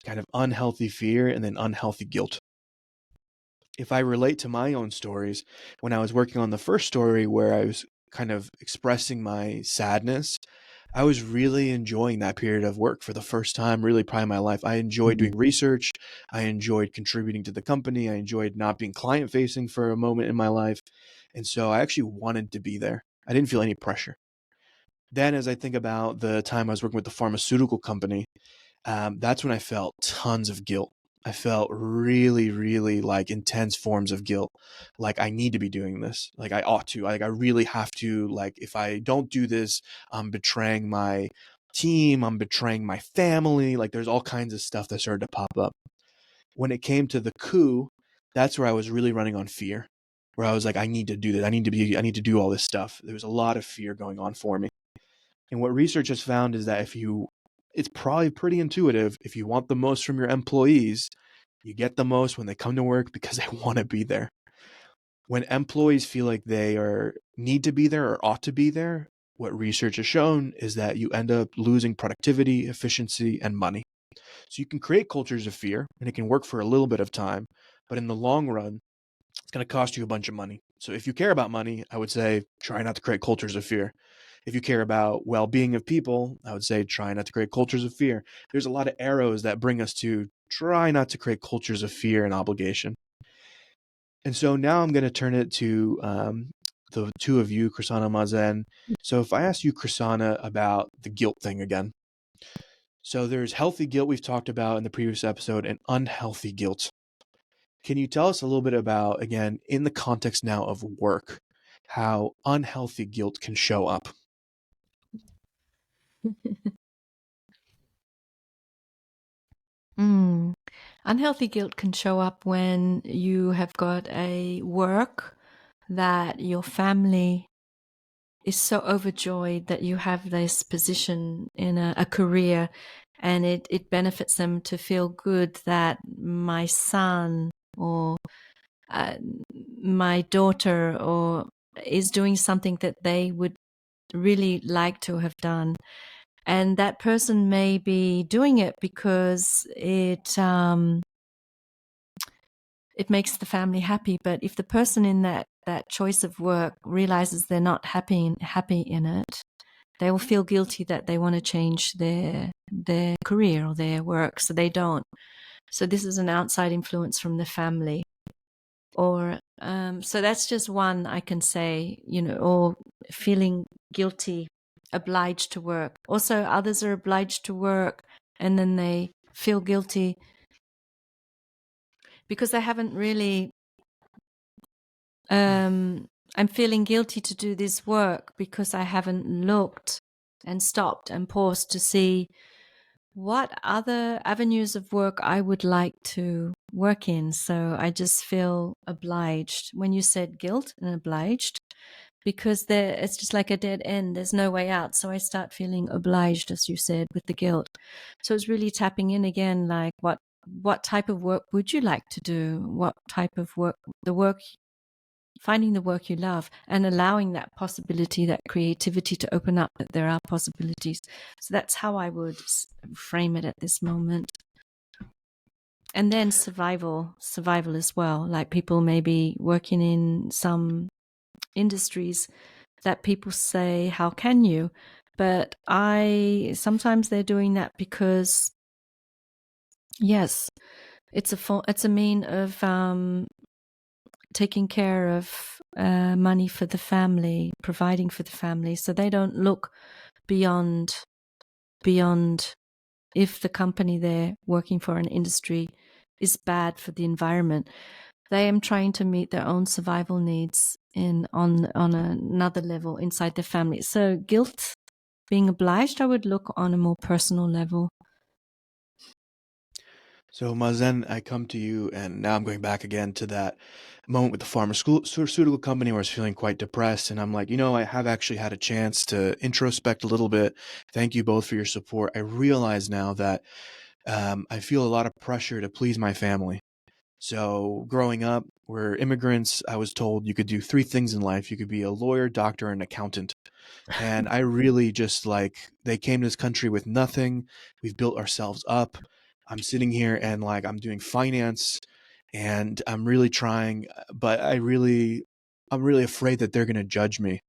kind of unhealthy fear, and then unhealthy guilt. If I relate to my own stories, when I was working on the first story where I was kind of expressing my sadness, I was really enjoying that period of work for the first time, really proud of my life. I enjoyed Mm. doing research. I enjoyed contributing to the company. I enjoyed not being client facing for a moment in my life. And so I actually wanted to be there. I didn't feel any pressure. Then, as I think about the time I was working with the pharmaceutical company, that's when I felt tons of guilt. I felt really, really like intense forms of guilt. Like I need to be doing this. Like I ought to. Like I really have to. Like if I don't do this, I'm betraying my team. I'm betraying my family. Like there's all kinds of stuff that started to pop up. When it came to the coup, that's where I was really running on fear. Where I was like, I need to do this. I need to do all this stuff. There was a lot of fear going on for me. And what research has found is that it's probably pretty intuitive. If you want the most from your employees, you get the most when they come to work because they want to be there. When employees feel like they need to be there or ought to be there, what research has shown is that you end up losing productivity, efficiency, and money. So you can create cultures of fear and it can work for a little bit of time, but in the long run, it's going to cost you a bunch of money. So if you care about money, I would say try not to create cultures of fear. If you care about well-being of people, I would say try not to create cultures of fear. There's a lot of arrows that bring us to try not to create cultures of fear and obligation. And so now I'm going to turn it to the two of you, Krisana, Mazen. So if I ask you, Krisana, about the guilt thing again. So there's healthy guilt we've talked about in the previous episode and unhealthy guilt. Can you tell us a little bit about, again, in the context now of work, how unhealthy guilt can show up? Unhealthy guilt can show up when you have got a work that your family is so overjoyed that you have this position in a career, and it benefits them to feel good that my son or my daughter or is doing something that they would really like to have done. And that person may be doing it because it makes the family happy. But if the person in that choice of work realizes they're not happy in it, they will feel guilty that they want to change their career or their work, so they don't. So this is an outside influence from the family. Or so that's just one I can say, or feeling guilty, obliged to work. Also, others are obliged to work and then they feel guilty because they haven't really I'm feeling guilty to do this work because I haven't looked and stopped and paused to see what other avenues of work I would like to work in. So I just feel obliged. When you said guilt and obliged, because it's just like a dead end. There's no way out. So I start feeling obliged, as you said, with the guilt. So it's really tapping in again, like what type of work would you like to do? What type of work, finding the work you love and allowing that possibility, that creativity to open up, that there are possibilities. So that's how I would frame it at this moment. And then survival as well. Like people may be working in some industries that people say, how can you? But sometimes they're doing that because, yes, it's a mean of taking care of money for the family, providing for the family. So they don't look beyond if the company they're working for, an industry, is bad for the environment. They are trying to meet their own survival needs on another level inside their family. So guilt, being obliged, I would look on a more personal level. So Mazen, I come to you, and now I'm going back again to that moment with the pharmaceutical company where I was feeling quite depressed, and I'm like, I have actually had a chance to introspect a little bit. Thank you both for your support. I realize now that I feel a lot of pressure to please my family. So growing up, we're immigrants. I was told you could do three things in life. You could be a lawyer, doctor, and accountant. And I really just they came to this country with nothing. We've built ourselves up. I'm sitting here and I'm doing finance and I'm really trying, but I'm really afraid that they're going to judge me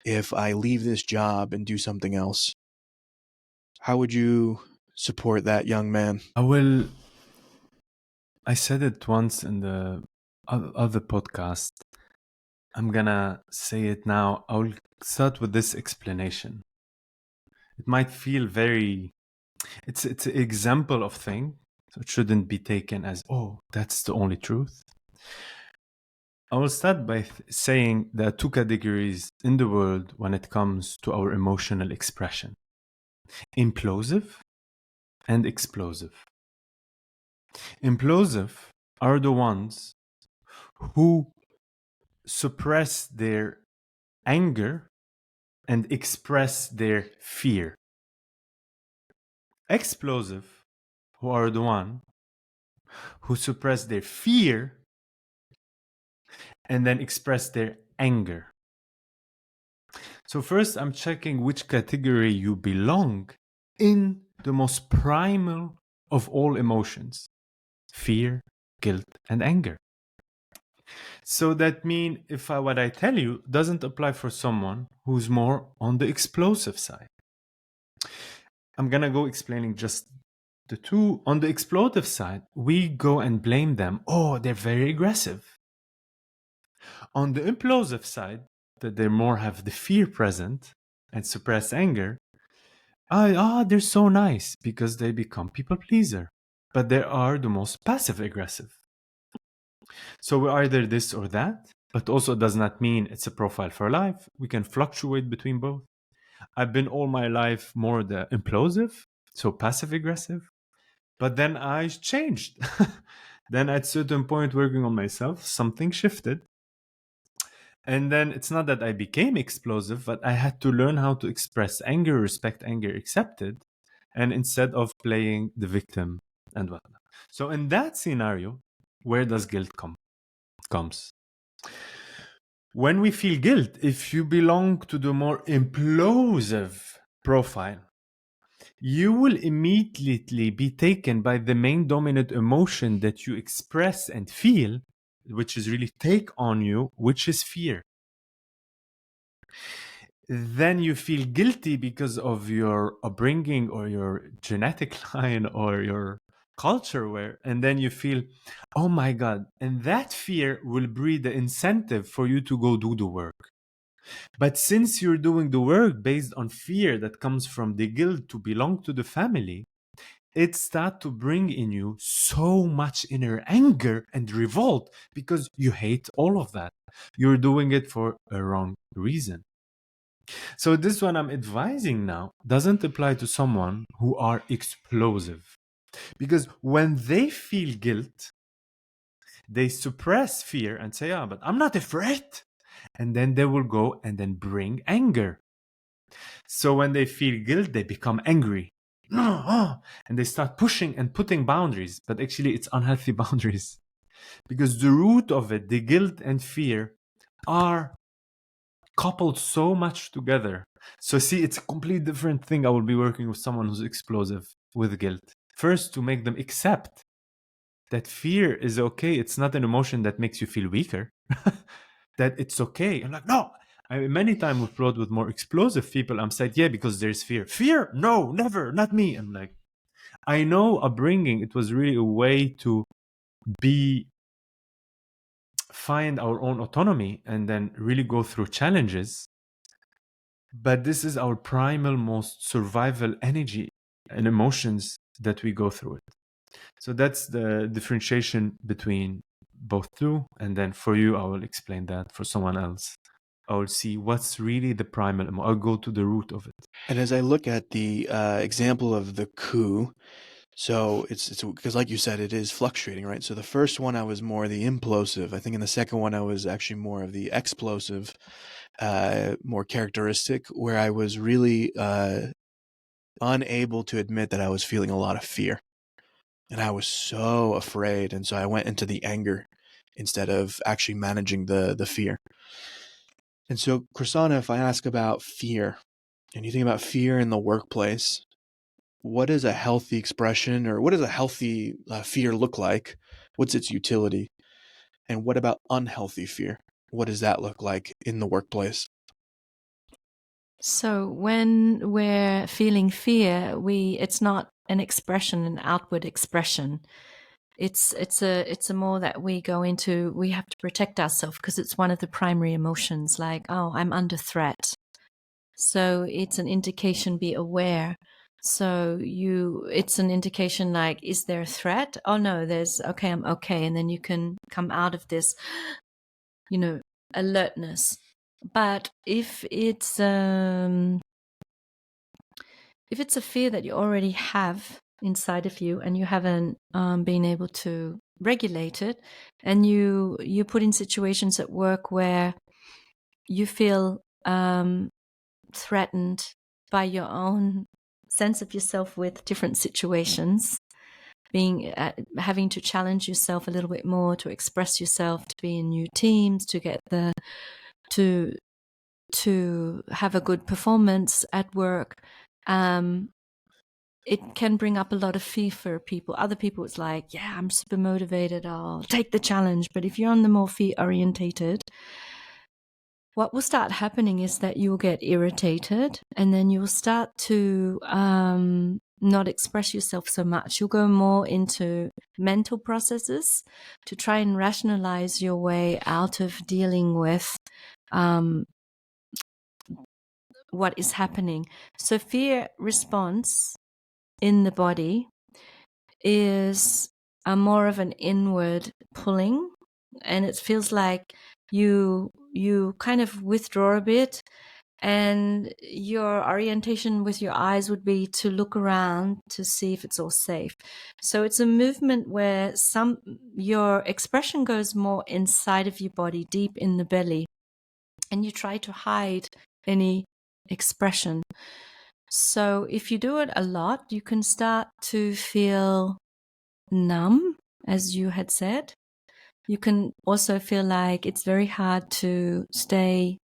if I leave this job and do something else. How would you support that young man? I said it once in the other podcast. I'm gonna say it now. I'll start with this explanation. it might feel very, it's an example of thing, so it shouldn't be taken as, oh, that's the only truth. I will start by saying there are two categories in the world when it comes to our emotional expression: implosive and explosive. Implosive are the ones who suppress their anger and express their fear. Explosive, who are the one who suppress their fear and then express their anger. So first I'm checking which category you belong in the most primal of all emotions: fear, guilt, and anger. So that means if what I tell you doesn't apply for someone who's more on the explosive side. I'm gonna go explaining just the two. On the explosive side, we go and blame them. Oh, they're very aggressive. On the implosive side, that they more have the fear present and suppress anger, they're so nice because they become people pleaser. But they are the most passive aggressive. So we're either this or that, but also does not mean it's a profile for life. We can fluctuate between both. I've been all my life more the implosive, so passive aggressive, but then I changed. Then at certain point working on myself, something shifted. And then it's not that I became explosive, but I had to learn how to express anger, respect anger, accept it, and instead of playing the victim and whatnot. So in that scenario, where does guilt comes? When we feel guilt, if you belong to the more implosive profile, you will immediately be taken by the main dominant emotion that you express and feel, which is really take on you, which is fear. Then you feel guilty because of your upbringing or your genetic line or your culture, and then you feel, oh my God, and that fear will breed the incentive for you to go do the work. But since you're doing the work based on fear that comes from the guilt to belong to the family, it starts to bring in you so much inner anger and revolt because you hate all of that. You're doing it for a wrong reason. So this one I'm advising now doesn't apply to someone who are explosive, because when they feel guilt, they suppress fear and say, but I'm not afraid. And then they will go and then bring anger. So when they feel guilt, they become angry. And they start pushing and putting boundaries, but actually it's unhealthy boundaries. Because the root of it, the guilt and fear, are coupled so much together. So see, it's a completely different thing. I will be working with someone who's explosive with guilt. First, to make them accept that fear is okay. It's not an emotion that makes you feel weaker. That it's okay. I'm like, no. Many times we've played with more explosive people. I'm said, yeah, because there's fear. Fear? No, never, not me. I'm like, I know upbringing, it was really a way to find our own autonomy and then really go through challenges. But this is our primal, most survival energy and emotions that we go through it. So that's the differentiation between both two. And then for you, I will explain that. For someone else, I will see what's really the primal. I'll go to the root of it. And as I look at the example of the coup, so it's because, like you said, it is fluctuating, right? So the first one I was more the implosive. I think in the second one I was actually more of the explosive, more characteristic, where I was really unable to admit that I was feeling a lot of fear, and I was so afraid, and so I went into the anger instead of actually managing the fear. And so, Prasanna, if I ask about fear, and you think about fear in the workplace, what is a healthy expression, or what does a healthy fear look like? What's its utility? And what about unhealthy fear? What does that look like in the workplace? So when we're feeling fear, it's not an expression, an outward expression. It's a more that we go into, we have to protect ourselves because it's one of the primary emotions, like, oh, I'm under threat. So it's an indication, be aware. So it's an indication like, is there a threat? Oh no, okay, I'm okay. And then you can come out of this, alertness. But if it's a fear that you already have inside of you and you haven't been able to regulate it, and you put in situations at work where you feel threatened by your own sense of yourself with different situations, having to challenge yourself a little bit more, to express yourself, to be in new teams, to get to have a good performance at work. It can bring up a lot of fear for people. Other people, it's like, yeah, I'm super motivated, I'll take the challenge. But if you're on the more fear orientated, what will start happening is that you'll get irritated, and then you'll start to not express yourself so much. You'll go more into mental processes to try and rationalize your way out of dealing with what is happening. So fear response in the body is more of an inward pulling, and it feels like you kind of withdraw a bit, and your orientation with your eyes would be to look around to see if it's all safe. So it's a movement where your expression goes more inside of your body, deep in the belly, and you try to hide any expression. So if you do it a lot, you can start to feel numb, as you had said. You can also feel like it's very hard to stay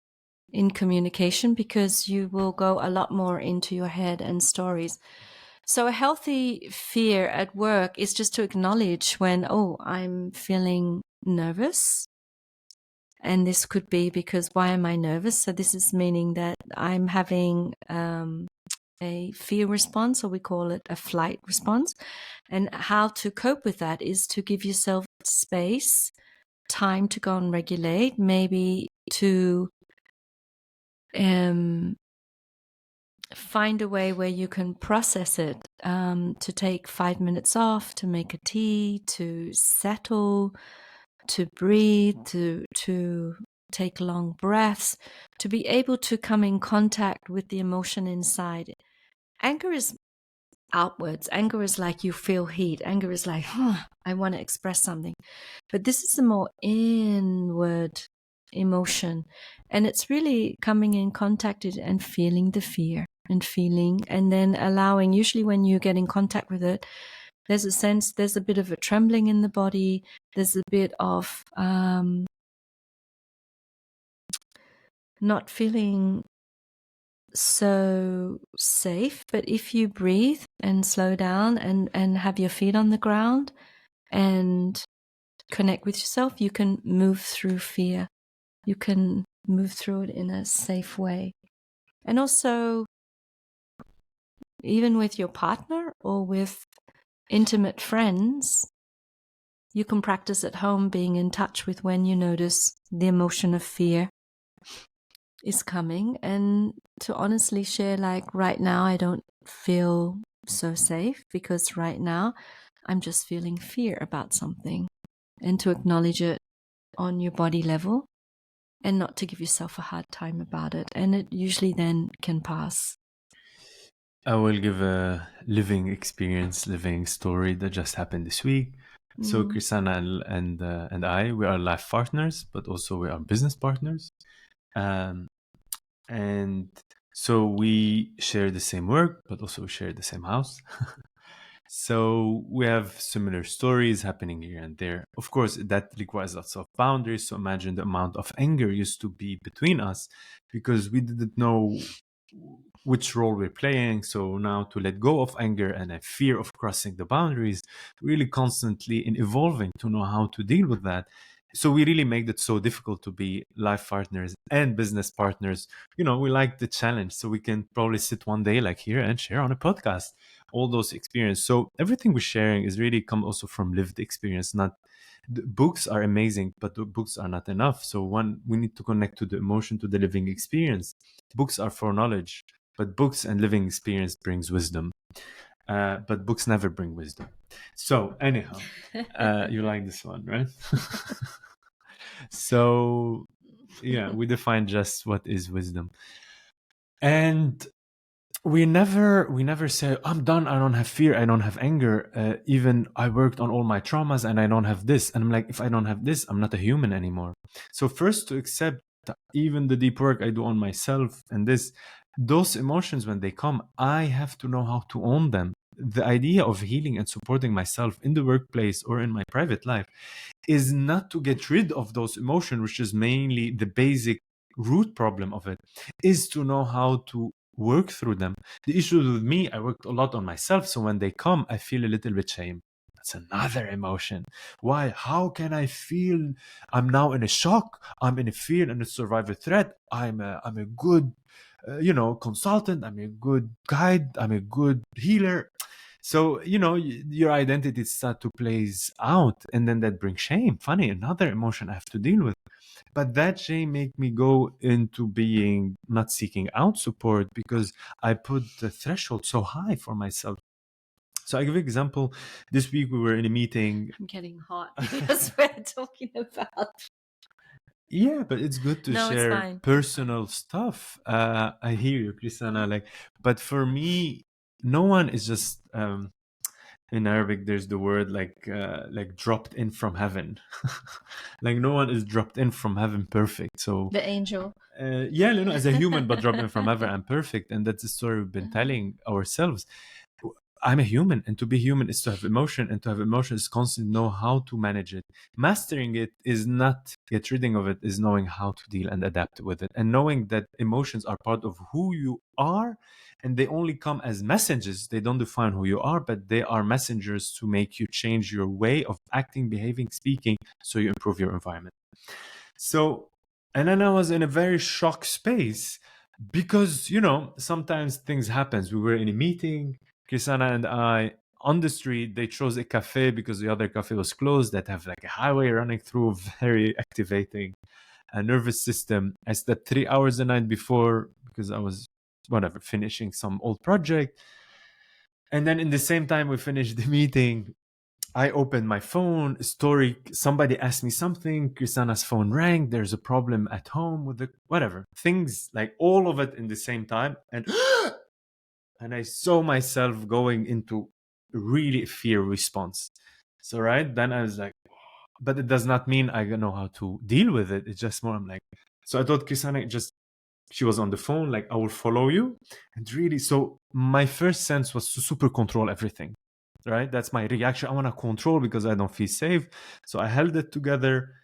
in communication because you will go a lot more into your head and stories. So a healthy fear at work is just to acknowledge when, I'm feeling nervous. And this could be because, why am I nervous? So this is meaning that I'm having a fear response, or we call it a flight response. And how to cope with that is to give yourself space, time to go and regulate, maybe to find a way where you can process it, to take 5 minutes off, to make a tea, to settle, to breathe, to take long breaths, to be able to come in contact with the emotion inside. Anger is outwards. Anger is like you feel heat. Anger is like, I want to express something. But this is a more inward emotion. And it's really coming in contact and feeling the fear and then allowing, usually when you get in contact with it, there's a bit of a trembling in the body. There's a bit of not feeling so safe. But if you breathe and slow down and have your feet on the ground and connect with yourself, you can move through fear. You can move through it in a safe way. And also, even with your partner or with intimate friends, you can practice at home being in touch with when you notice the emotion of fear is coming, and to honestly share, like, right now I don't feel so safe because right now I'm just feeling fear about something, and to acknowledge it on your body level and not to give yourself a hard time about it, and it usually then can pass. I will give a living story that just happened this week. So Chrisana and I, we are life partners, but also we are business partners. And so we share the same work, but also share the same house. So we have similar stories happening here and there. Of course, that requires lots of boundaries. So imagine the amount of anger used to be between us because we didn't know which role we're playing. So now to let go of anger and a fear of crossing the boundaries, really constantly in evolving to know how to deal with that. So we really make it so difficult to be life partners and business partners. We like the challenge. So we can probably sit one day like here and share on a podcast. all those experiences. So everything we're sharing is really come also from lived experience. Not the books are amazing, but the books are not enough. So one, we need to connect to the emotion, to the living experience. Books are for knowledge, but books and living experience brings wisdom. But books never bring wisdom. So anyhow, you like this one, right? So yeah, we define just what is wisdom. And we never say, I'm done, I don't have fear, I don't have anger, even I worked on all my traumas and I don't have this. And I'm like, if I don't have this, I'm not a human anymore. So first, to accept that even the deep work I do on myself and this, those emotions, when they come, I have to know how to own them. The idea of healing and supporting myself in the workplace or in my private life is not to get rid of those emotions, which is mainly the basic root problem of it, is to know how to work through them. The issue with me, I worked a lot on myself, so when they come, I feel a little bit shame. That's another emotion. Why? How can I feel? I'm now in a shock. I'm in a fear and a survival threat. I'm a good, consultant. I'm a good guide. I'm a good healer. So, your identity start to plays out, and then that brings shame. Funny, another emotion I have to deal with. But that shame make me go into being not seeking out support because I put the threshold so high for myself. So I give you an example. This week we were in a meeting. I'm getting hot because we're talking about. Yeah, but it's good to No, it's share fine. personal stuff. I hear you, Christiana. But for me, no one is just in Arabic. There's the word like dropped in from heaven. Like no one is dropped in from heaven perfect. So The angel. as a human, but dropped in from heaven and perfect, and that's the story we've been telling ourselves. I'm a human, and to be human is to have emotion, and to have emotion is constantly know how to manage it. Mastering it is not get rid of it, is knowing how to deal and adapt with it, and knowing that emotions are part of who you are, and they only come as messages. They don't define who you are, but they are messengers to make you change your way of acting, behaving, speaking, so you improve your environment. So, and then I was in a very shocked space because, sometimes things happens. We were in a meeting, Krisana and I, on the street. They chose a cafe because the other cafe was closed that have like a highway running through, very activating a nervous system. I slept 3 hours the night before because I was finishing some old project. And then in the same time we finished the meeting, I opened my phone, story, somebody asked me something, Chrisana's phone rang, there's a problem at home with the whatever. Things like all of it in the same time. And I saw myself going into really fear response. So right, then I was like, but it does not mean I know how to deal with it. It's just more I'm like, so I thought Chrisana she was on the phone, like, I will follow you. And really, so my first sense was to super control everything, right? That's my reaction. I want to control because I don't feel safe. So I held it together.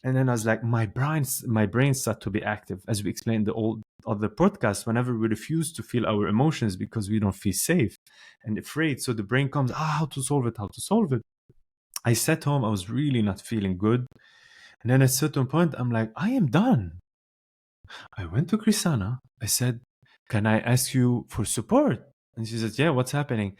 And then I was like, my brain started to be active. As we explained in the old other podcast, whenever we refuse to feel our emotions because we don't feel safe and afraid. So the brain comes, how to solve it, how to solve it. I sat home, I was really not feeling good. And then at a certain point, I'm like, I am done. I went to Krisana. I said, can I ask you for support? And she said, yeah, what's happening?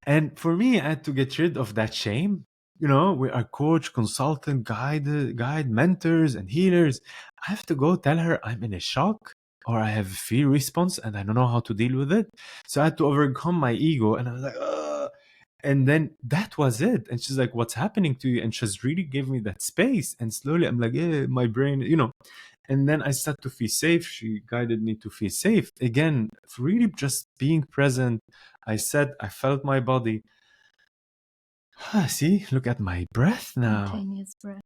And for me, I had to get rid of that shame. We are coach, consultant, guide, mentors, and healers. I have to go tell her I'm in a shock or I have a fear response and I don't know how to deal with it. So I had to overcome my ego. And I was like, ugh. And then that was it. And she's like, what's happening to you? And she's really gave me that space. And slowly I'm like, yeah, my brain, and then I started to feel safe. She guided me to feel safe. Again, really just being present. I felt my body. See, look at my breath now. Spontaneous breath.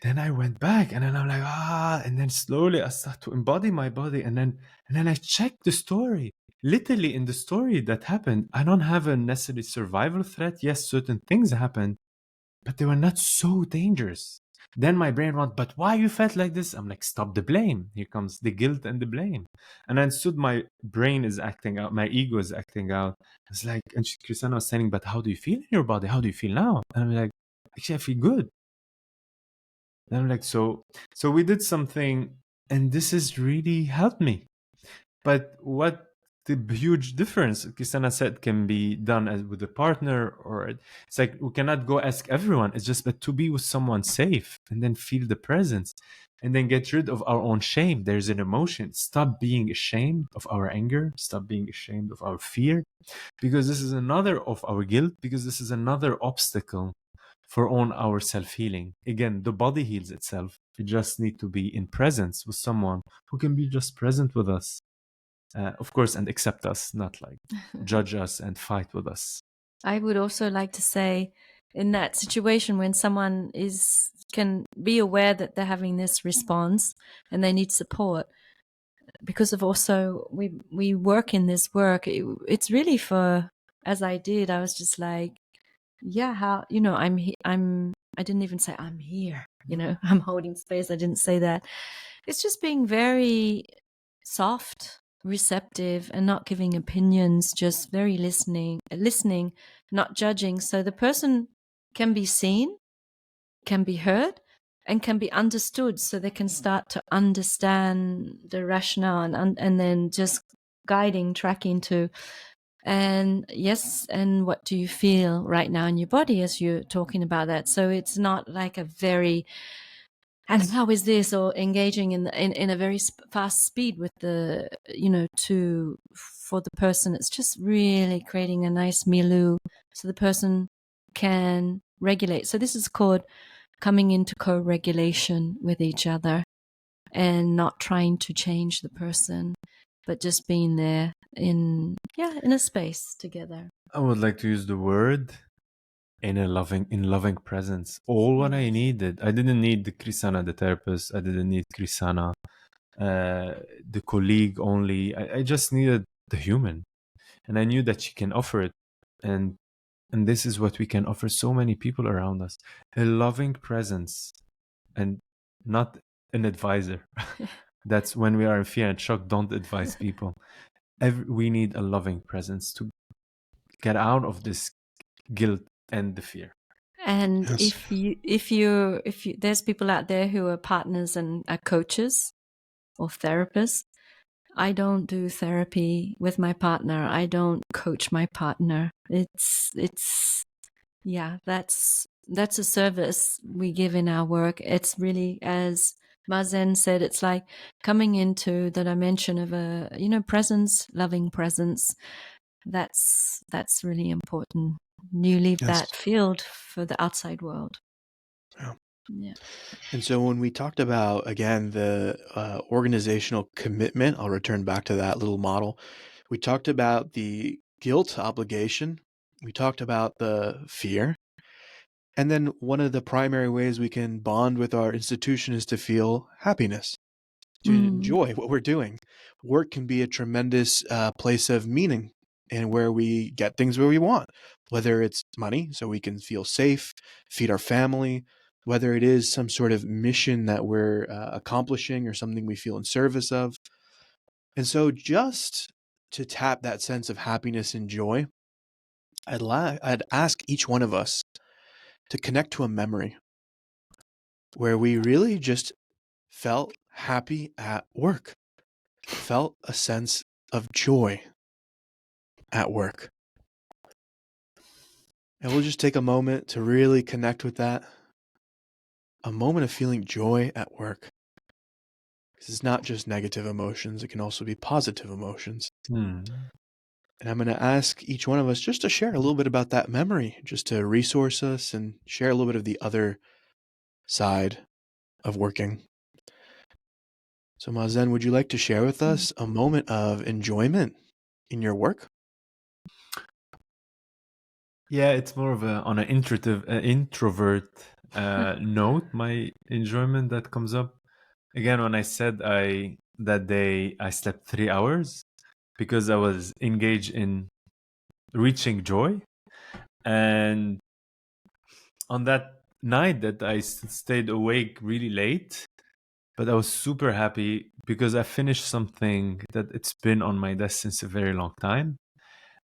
Then I went back and then I'm like, and then slowly I start to embody my body. And then I checked the story. Literally in the story that happened, I don't have a necessary survival threat. Yes, certain things happened, but they were not so dangerous. Then my brain went, but why you felt like this? I'm like, stop the blame. Here comes the guilt and the blame. And I understood my brain is acting out, my ego is acting out. It's like, and Christina was saying, but how do you feel in your body? How do you feel now? And I'm like, actually, I feel good. And I'm like, so we did something, and this has really helped me. But what the huge difference Kisana said can be done as with a partner, or it's like we cannot go ask everyone. It's just but to be with someone safe and then feel the presence and then get rid of our own shame. There's an emotion. Stop being ashamed of our anger. Stop being ashamed of our fear, because this is another of our guilt, because this is another obstacle for on our self-healing. Again, the body heals itself. We just need to be in presence with someone who can be just present with us, of course, and accept us, not like judge us and fight with us. I would also like to say, in that situation when someone can be aware that they're having this response and they need support, because of also we work in this work, it's really for, as I did, I was just like, yeah, how, I didn't even say I'm here, I'm holding space. I didn't say that. It's just being very soft, receptive, and not giving opinions, just very listening, not judging. So the person can be seen, can be heard, and can be understood, so they can start to understand the rationale, and then just tracking to, and yes, and what do you feel right now in your body as you're talking about that? So it's not like a very, and how is this, or engaging in a very fast speed with the, for the person. It's just really creating a nice milieu so the person can regulate. So this is called coming into co-regulation with each other, and not trying to change the person, but just being there in a space together. I would like to use the word in loving presence. All what I needed. I didn't need the Krisana, the therapist. I didn't need Krisana, the colleague only. I just needed the human, and I knew that she can offer it, and this is what we can offer so many people around us: a loving presence, and not an advisor. That's when we are in fear and shock. Don't advise people. We need a loving presence to get out of this guilt and the fear. And Yes. if you there's people out there who are partners and are coaches or therapists. I don't do therapy with my partner. I don't coach my partner. It's yeah, that's a service we give in our work. It's really, as Mazen said, it's like coming into the dimension of a, presence, loving presence. That's really important. You leave Yes. that field for the outside world. Yeah. Yeah. And so when we talked about, again, the organizational commitment, I'll return back to that little model. We talked about the guilt obligation. We talked about the fear. And then one of the primary ways we can bond with our institution is to feel happiness, to enjoy what we're doing. Work can be a tremendous place of meaning, and where we get things where we want, whether it's money so we can feel safe, feed our family, whether it is some sort of mission that we're accomplishing or something we feel in service of. And so just to tap that sense of happiness and joy, I'd ask each one of us to connect to a memory where we really just felt happy at work, felt a sense of joy at work. And we'll just take a moment to really connect with that. A moment of feeling joy at work. Because it's not just negative emotions, it can also be positive emotions. And I'm going to ask each one of us just to share a little bit about that memory, just to resource us and share a little bit of the other side of working. So Mazen, would you like to share with us a moment of enjoyment in your work? Yeah, it's more of on an introvert note. My enjoyment that comes up again when I said that day I slept 3 hours because I was engaged in reaching joy, and on that night that I stayed awake really late, but I was super happy because I finished something that it's been on my desk since a very long time.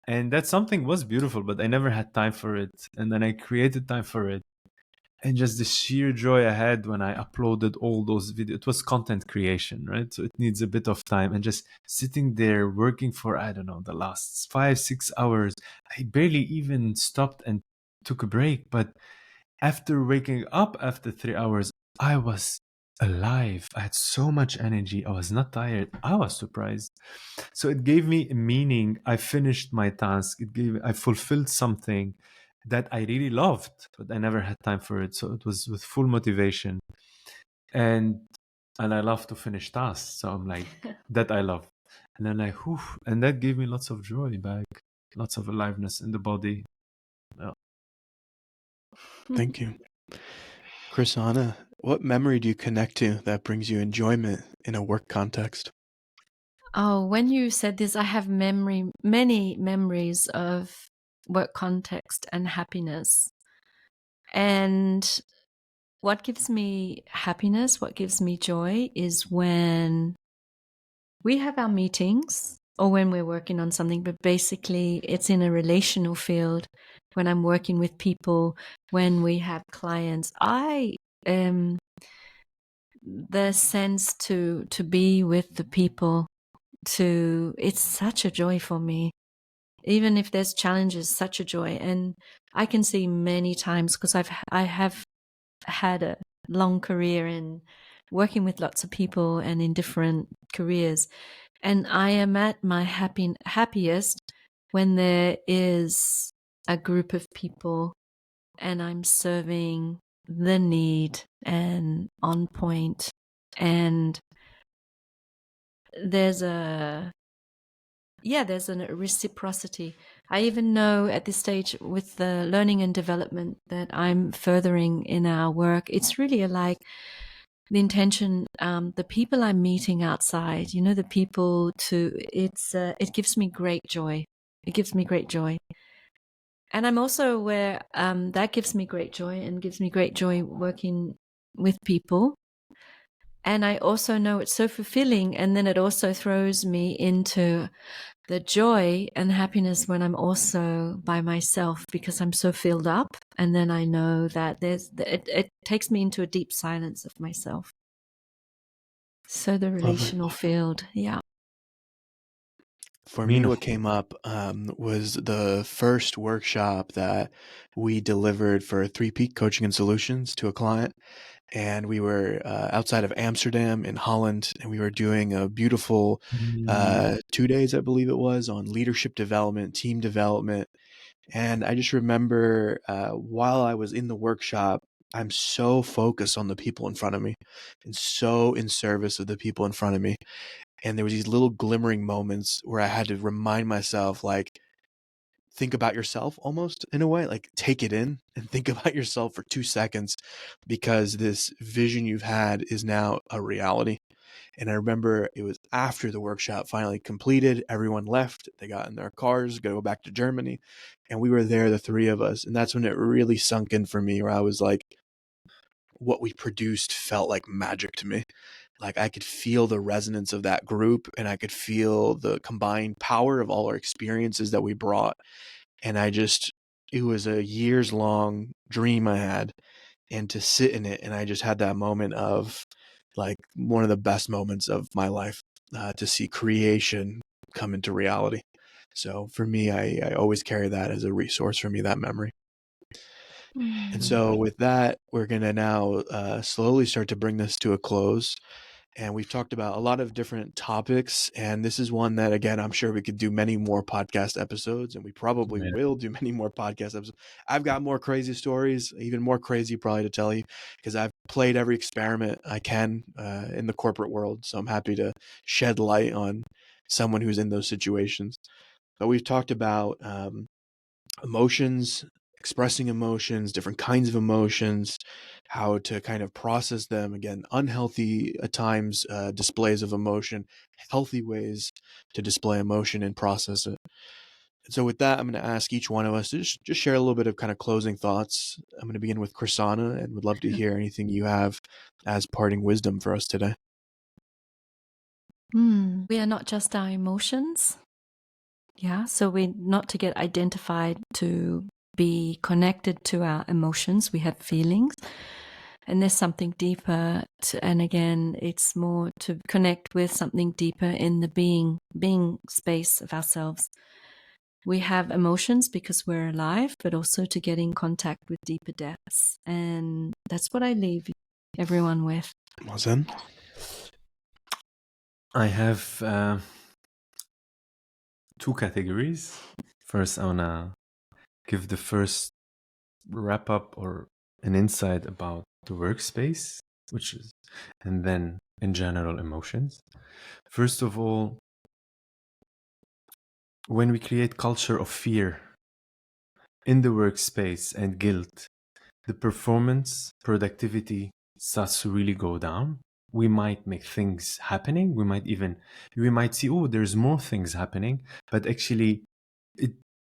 And that something was beautiful, but I never had time for it. And then I created time for it. and just the sheer joy I had when I uploaded all those videos. It was content creation, right? So it needs a bit of time, and just sitting there working for, I don't know, the last 5-6 hours. I barely even stopped and took a break. But after waking up after 3 hours, I was alive. I had so much energy. I was not tired. I was surprised. So it gave me a meaning. I finished my task. I fulfilled something that I really loved, but I never had time for it. So it was with full motivation. And I love to finish tasks. So I'm like, that I love. And then like, whew, and that gave me lots of joy back, lots of aliveness in the body. Yeah. Thank you. Chrisana, what memory do you connect to that brings you enjoyment in a work context? Oh, when you said this, I have many memories of work context and happiness. And what gives me happiness, what gives me joy is when we have our meetings or when we're working on something, but basically it's in a relational field. When I'm working with people, when we have clients, the sense to be with the people, it's such a joy for me. Even if there's challenges, such a joy. And I can see many times, because I have had a long career in working with lots of people and in different careers. And I am at my happiest when there is a group of people and I'm serving the need and on point. And there's a reciprocity. I even know at this stage with the learning and development that I'm furthering in our work, it's really like the intention, the people I'm meeting outside, the people it gives me great joy. It gives me great joy. And I'm also aware that gives me great joy and gives me great joy working with people. And I also know it's so fulfilling. And then it also throws me into the joy and happiness when I'm also by myself, because I'm so filled up. And then I know that it takes me into a deep silence of myself. So the relational field, yeah. For me, Mino. what came up was the first workshop that we delivered for 3Peak Coaching and Solutions to a client. And we were outside of Amsterdam in Holland, and we were doing a beautiful 2 days, I believe it was, on leadership development, team development. And I just remember while I was in the workshop, I'm so focused on the people in front of me and so in service of the people in front of me. And there was these little glimmering moments where I had to remind myself, like, think about yourself almost in a way, like take it in and think about yourself for 2 seconds, because this vision you've had is now a reality. And I remember it was after the workshop finally completed, everyone left, they got in their cars, go back to Germany. And we were there, the three of us. And that's when it really sunk in for me, where I was like, what we produced felt like magic to me. Like I could feel the resonance of that group, and I could feel the combined power of all our experiences that we brought. And it was a years long dream I had, and to sit in it. And I just had that moment of like one of the best moments of my life, to see creation come into reality. So for me, I always carry that as a resource for me, that memory. And so with that, we're going to now slowly start to bring this to a close. And we've talked about a lot of different topics. And this is one that, again, I'm sure we could do many more podcast episodes, and we probably will do many more podcast episodes. I've got more crazy stories, even more crazy probably to tell you, because I've played every experiment I can in the corporate world. So I'm happy to shed light on someone who's in those situations. But we've talked about emotions, expressing emotions, different kinds of emotions, how to kind of process them. Again, unhealthy at times displays of emotion, healthy ways to display emotion and process it. And so with that, I'm going to ask each one of us to just share a little bit of kind of closing thoughts. I'm going to begin with Chrisana, and would love to hear anything you have as parting wisdom for us today. We are not just our emotions. Yeah, so we're not to get identified to be connected to our emotions. We have feelings, and there's something deeper. And again, it's more to connect with something deeper in the being space of ourselves. We have emotions because we're alive, but also to get in contact with deeper depths. And that's what I leave everyone with. Mazen? I have 2 categories. First, I want to give the first wrap up or an insight about the workspace, and then in general emotions. First of all, when we create culture of fear in the workspace and guilt, the performance, productivity starts to really go down. We might make things happening. We might see, oh, there's more things happening, but actually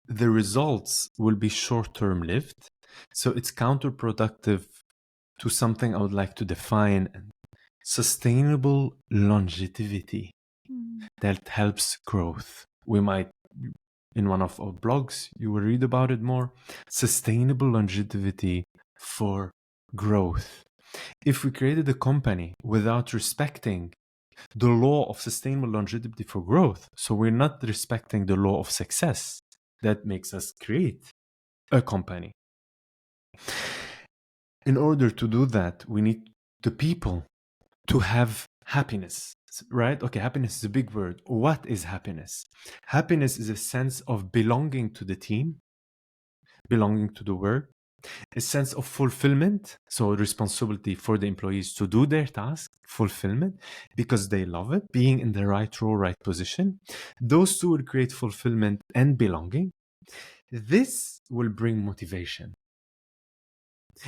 the results will be short-term lived. So it's counterproductive to something I would like to define: sustainable longevity that helps growth. We might, in one of our blogs, you will read about it more. Sustainable longevity for growth. If we created a company without respecting the law of sustainable longevity for growth, so we're not respecting the law of success that makes us create a company. In order to do that, we need the people to have happiness, right? Okay, happiness is a big word. What is happiness? Happiness is a sense of belonging to the team, belonging to the work, a sense of fulfillment, so responsibility for the employees to do their task, fulfillment, because they love it, being in the right role, right position. Those two will create fulfillment and belonging. This will bring motivation.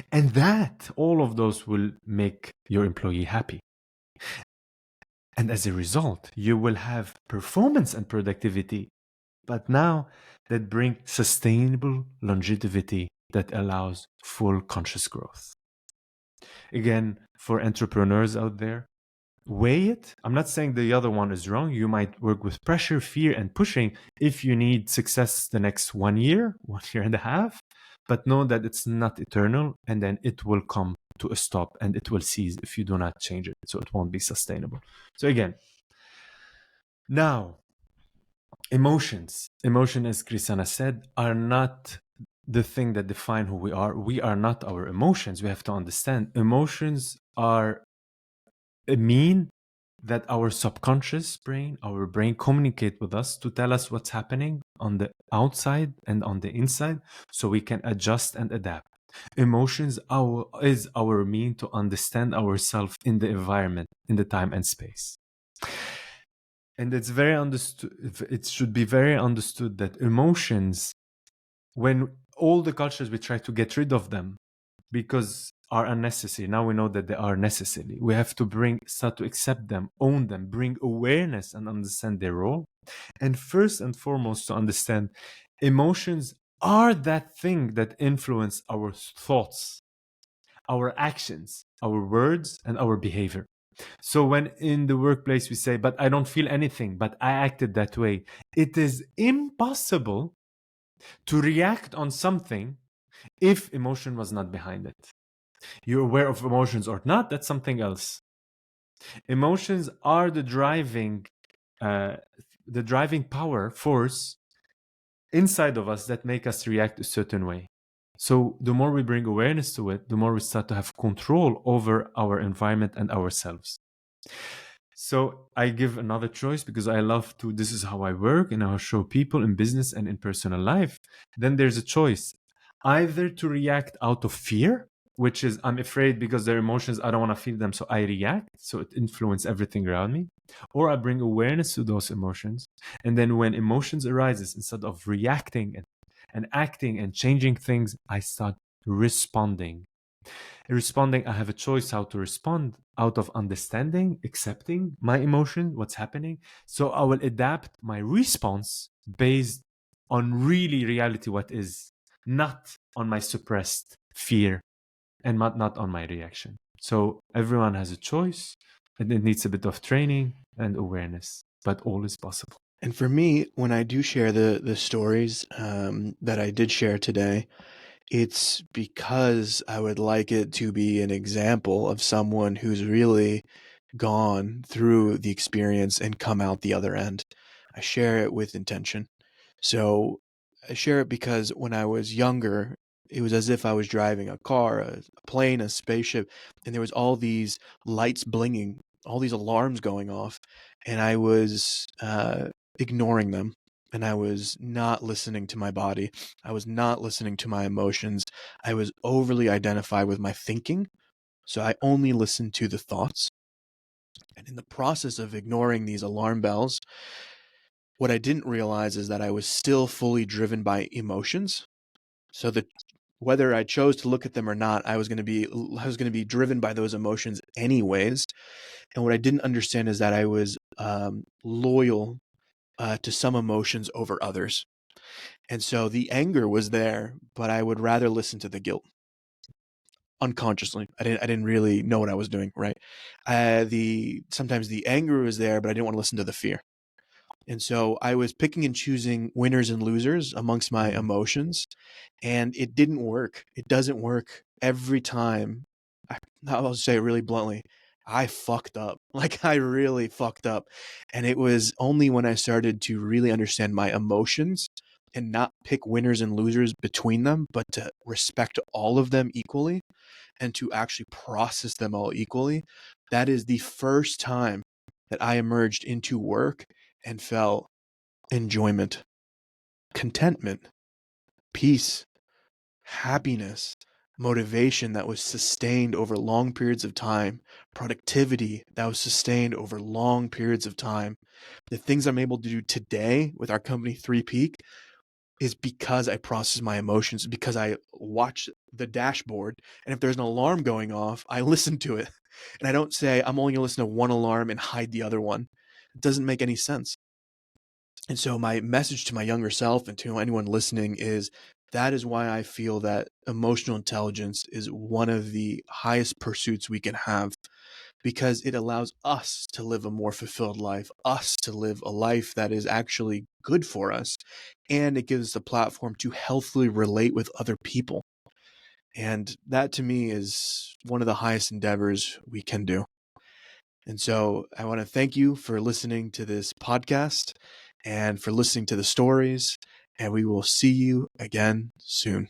And that, all of those will make your employee happy. And as a result, you will have performance and productivity, but now that bring sustainable longevity that allows full conscious growth. Again, for entrepreneurs out there, weigh it. I'm not saying the other one is wrong. You might work with pressure, fear, and pushing if you need success the next 1 year, 1.5 years, but know that it's not eternal, and then it will come to a stop and it will cease if you do not change it. So it won't be sustainable. So again, now, emotions, as Chrisana said, are not the thing that define who we are. We are not our emotions. We have to understand emotions are a mean that our subconscious brain, our brain communicate with us to tell us what's happening on the outside and on the inside so we can adjust and adapt. Emotions is our mean to understand ourselves in the environment, in the time and space. And it's very understood. It should be very understood that emotions, when all the cultures we try to get rid of them because are unnecessary. Now we know that they are necessary. We have to start to accept them, own them, bring awareness and understand their role. And first and foremost, to understand emotions are that thing that influence our thoughts, our actions, our words, and our behavior. So when in the workplace we say, but I don't feel anything, but I acted that way, it is impossible to react on something if emotion was not behind it. You're aware of emotions or not, that's something else. Emotions are the driving power force inside of us that make us react a certain way. So the more we bring awareness to it, the more we start to have control over our environment and ourselves. So I give another choice because I love to, this is how I work and I'll show people in business and in personal life. Then there's a choice, either to react out of fear, which is I'm afraid because their emotions, I don't want to feel them, so I react. So it influences everything around me. Or I bring awareness to those emotions. And then when emotions arises, instead of reacting and acting and changing things, I start responding. I have a choice how to respond out of understanding, accepting my emotion, what's happening. So I will adapt my response based on really reality, what is, not on my suppressed fear and not on my reaction. So everyone has a choice and it needs a bit of training and awareness, but all is possible. And for me, when I do share the stories that I did share today, it's because I would like it to be an example of someone who's really gone through the experience and come out the other end. I share it with intention. So I share it because when I was younger, it was as if I was driving a car, a plane, a spaceship, and there was all these lights blinging, all these alarms going off, and I was ignoring them. And I was not listening to my body. I was not listening to my emotions. I was overly identified with my thinking. So I only listened to the thoughts. And in the process of ignoring these alarm bells, what I didn't realize is that I was still fully driven by emotions. So that whether I chose to look at them or not, I was going to be driven by those emotions anyways. And what I didn't understand is that I was loyal to some emotions over others. And so the anger was there, but I would rather listen to the guilt unconsciously. I didn't really know what I was doing, right? Sometimes the anger was there, but I didn't want to listen to the fear. And so I was picking and choosing winners and losers amongst my emotions, and it didn't work. It doesn't work every time. I'll say it really bluntly. I fucked up. Like I really fucked up. And it was only when I started to really understand my emotions and not pick winners and losers between them, but to respect all of them equally and to actually process them all equally. That is the first time that I emerged into work and felt enjoyment, contentment, peace, happiness, motivation that was sustained over long periods of time, productivity that was sustained over long periods of time. The things I'm able to do today with our company 3 Peak is because I process my emotions, because I watch the dashboard. And if there's an alarm going off, I listen to it. And I don't say, I'm only going to listen to one alarm and hide the other one. It doesn't make any sense. And so my message to my younger self and to anyone listening is that is why I feel that emotional intelligence is one of the highest pursuits we can have, because it allows us to live a more fulfilled life, us to live a life that is actually good for us. And it gives us a platform to healthily relate with other people. And that to me is one of the highest endeavors we can do. And so I want to thank you for listening to this podcast and for listening to the stories. And we will see you again soon.